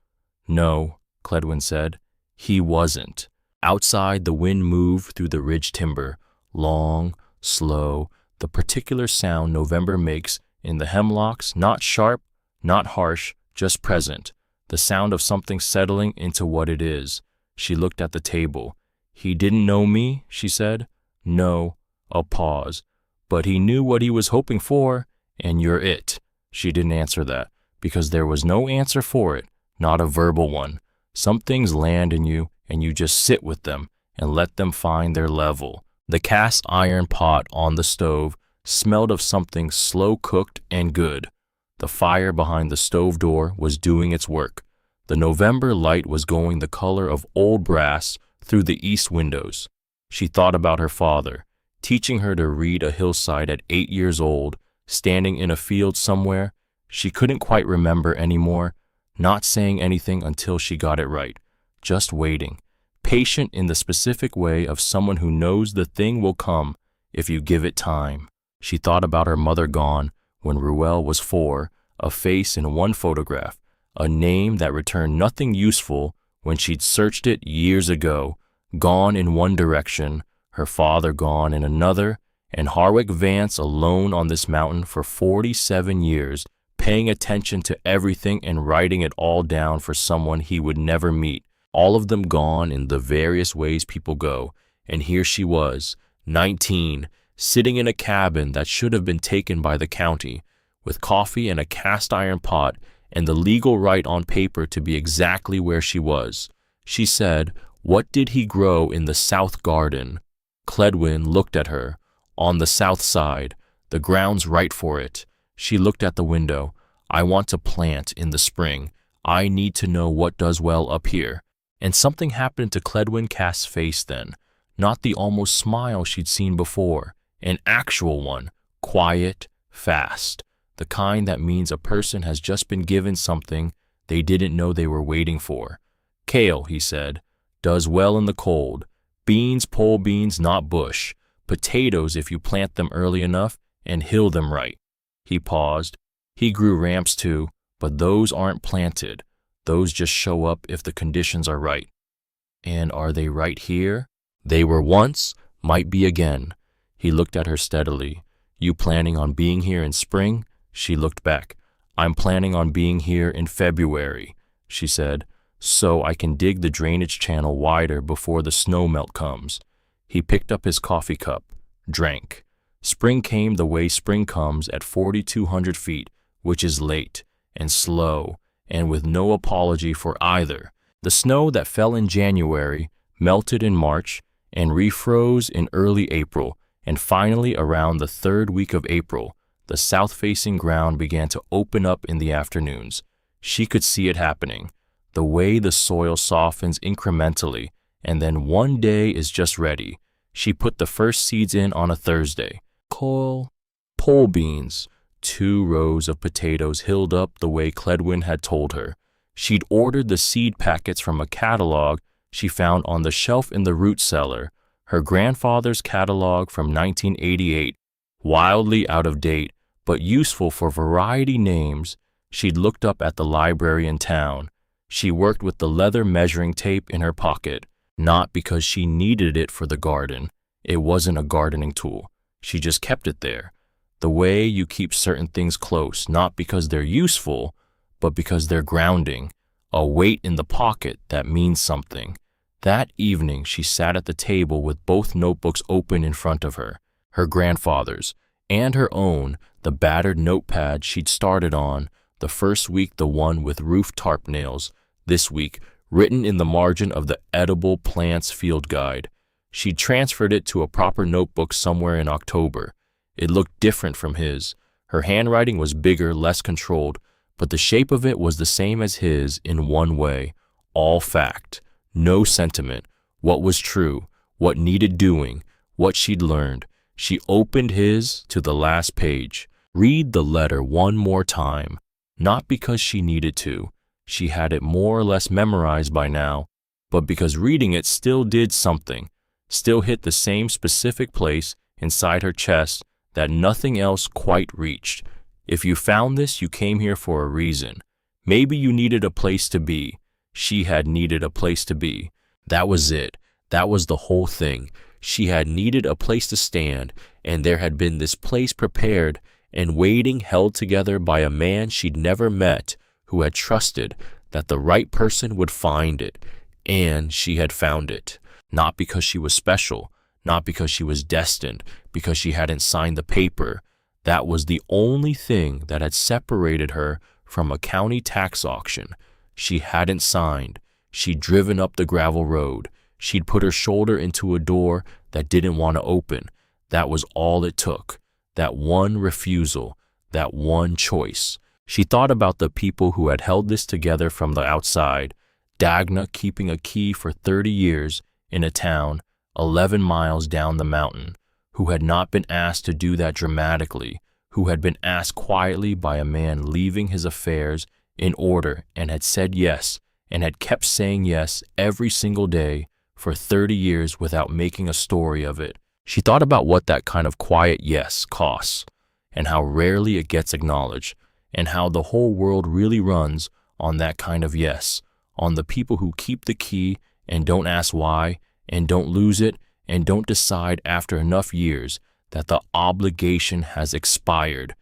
No, Cledwin said. He wasn't. Outside, the wind moved through the ridge timber, long, slow, the particular sound November makes in the hemlocks, not sharp, not harsh, just present, the sound of something settling into what it is. She looked at the table. He didn't know me, she said. No, a pause. But he knew what he was hoping for, and you're it. She didn't answer that, because there was no answer for it, not a verbal one. Some things land in you, and you just sit with them and let them find their level. The cast iron pot on the stove smelled of something slow-cooked and good. The fire behind the stove door was doing its work. The November light was going the color of old brass through the east windows. She thought about her father, teaching her to read a hillside at 8 years old, standing in a field somewhere. She couldn't quite remember anymore, not saying anything until she got it right, just waiting, patient in the specific way of someone who knows the thing will come if you give it time. She thought about her mother gone when Ruel was 4, a face in one photograph, a name that returned nothing useful when she'd searched it years ago, gone in one direction, her father gone in another, and Harwick Vance alone on this mountain for 47 years, paying attention to everything and writing it all down for someone he would never meet, all of them gone in the various ways people go. And here she was, 19, sitting in a cabin that should have been taken by the county, with coffee and a cast iron pot and the legal right on paper to be exactly where she was. She said, "What did he grow in the south garden?" Cledwin looked at her. "On the south side. The ground's right for it." She looked at the window. "I want to plant in the spring. I need to know what does well up here." And something happened to Cledwin Cass's face then. Not the almost smile she'd seen before. An actual one. Quiet, fast. The kind that means a person has just been given something they didn't know they were waiting for. "Kale," he said, "does well in the cold. Beans, pole beans, not bush. Potatoes if you plant them early enough and hill them right." He paused. "He grew ramps too, but those aren't planted. Those just show up if the conditions are right." "And are they right here?" "They were once, might be again." He looked at her steadily. "You planning on being here in spring?" She looked back. "I'm planning on being here in February," she said, "so I can dig the drainage channel wider before the snow melt comes." He picked up his coffee cup, drank. Spring came the way spring comes at 4,200 feet, which is late and slow and with no apology for either. The snow that fell in January melted in March and refroze in early April, and finally around the third week of April, the south-facing ground began to open up in the afternoons. She could see it happening, the way the soil softens incrementally, and then one day is just ready. She put the first seeds in on a Thursday. Pole beans, 2 rows of potatoes hilled up the way Cledwin had told her. She'd ordered the seed packets from a catalog she found on the shelf in the root cellar, her grandfather's catalog from 1988, wildly out of date, but useful for variety names. She'd looked up at the library in town. She worked with the leather measuring tape in her pocket, not because she needed it for the garden. It wasn't a gardening tool. She just kept it there. The way you keep certain things close, not because they're useful, but because they're grounding. a weight in the pocket that means something. That evening, she sat at the table with both notebooks open in front of her, her grandfather's, and her own, the battered notepad she'd started on, the first week the one with roof tarp nails, this week written in the margin of the edible plants field guide. She'd transferred it to a proper notebook somewhere in October. It looked different from his. Her handwriting was bigger, less controlled, but the shape of it was the same as his in one way, all fact, no sentiment, what was true, what needed doing, what she'd learned. She opened his to the last page. Read the letter one more time, not because she needed to. She had it more or less memorized by now, but because reading it still did something, still hit the same specific place inside her chest that nothing else quite reached. If you found this, you came here for a reason. Maybe you needed a place to be. She had needed a place to be. That was it. That was the whole thing. She had needed a place to stand, and there had been this place prepared and waiting, held together by a man she'd never met, who had trusted that the right person would find it, and she had found it. Not because she was special, not because she was destined, because she hadn't signed the paper. That was the only thing that had separated her from a county tax auction. She hadn't signed. She'd driven up the gravel road. She'd put her shoulder into a door that didn't want to open. That was all it took. That one refusal, that one choice. She thought about the people who had held this together from the outside. Dagna keeping a key for 30 years in a town 11 miles down the mountain, who had not been asked to do that dramatically, who had been asked quietly by a man leaving his affairs in order and had said yes and had kept saying yes every single day for 30 years without making a story of it. She thought about what that kind of quiet yes costs and how rarely it gets acknowledged and how the whole world really runs on that kind of yes, on the people who keep the key and don't ask why and don't lose it and don't decide after enough years that the obligation has expired.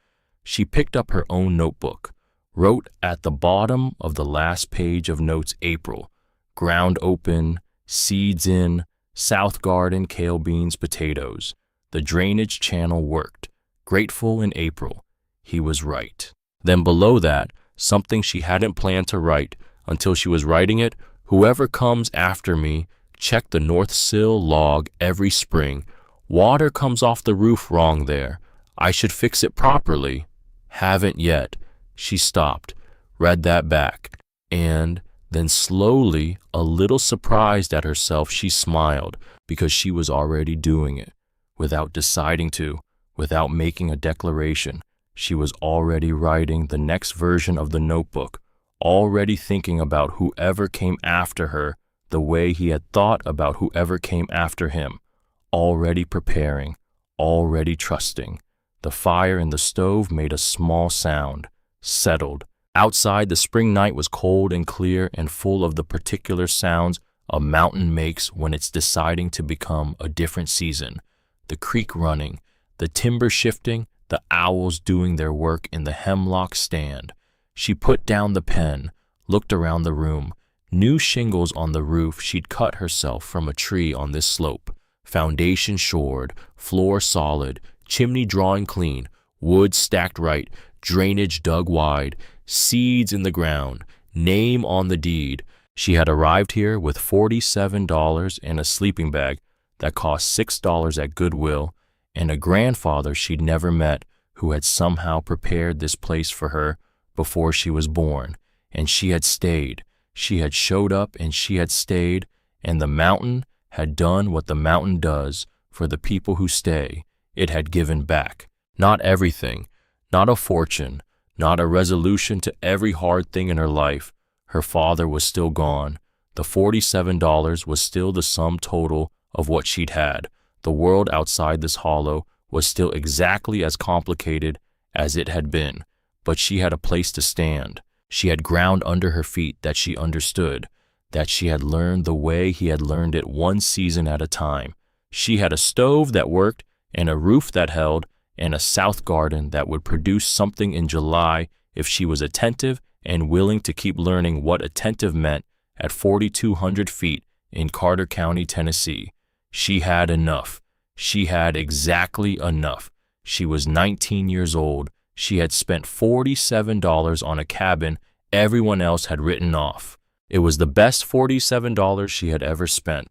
She picked up her own notebook, wrote at the bottom of the last page of notes April, ground open, seeds in, south garden, kale beans, potatoes. The drainage channel worked. Grateful in April. He was right. Then below that, something she hadn't planned to write until she was writing it, whoever comes after me, check the north sill log every spring. Water comes off the roof wrong there. I should fix it properly. Haven't yet. She stopped, read that back, and then slowly, a little surprised at herself, she smiled because she was already doing it. Without deciding to, without making a declaration, she was already writing the next version of the notebook, already thinking about whoever came after her the way he had thought about whoever came after him, already preparing, already trusting. The fire in the stove made a small sound, settled. Outside, the spring night was cold and clear and full of the particular sounds a mountain makes when it's deciding to become a different season. The creek running, the timber shifting, the owls doing their work in the hemlock stand. She put down the pen, looked around the room. New shingles on the roof she'd cut herself from a tree on this slope. Foundation shored, floor solid, chimney drawing clean, wood stacked right, drainage dug wide, seeds in the ground, name on the deed. She had arrived here with $47 and a sleeping bag that cost $6 at Goodwill, and a grandfather she'd never met who had somehow prepared this place for her before she was born. And she had stayed. She had showed up and she had stayed, and the mountain had done what the mountain does for the people who stay. It had given back. Not everything, not a fortune, not a resolution to every hard thing in her life. Her father was still gone. The $47 was still the sum total of what she'd had. The world outside this hollow was still exactly as complicated as it had been, but she had a place to stand. She had ground under her feet that she understood, that she had learned the way he had learned it one season at a time. She had a stove that worked and a roof that held and a south garden that would produce something in July if she was attentive and willing to keep learning what attentive meant at 4,200 feet in Carter County, Tennessee. She had enough. She had exactly enough. She was 19 years old. She had spent $47 on a cabin everyone else had written off. It was the best $47 she had ever spent.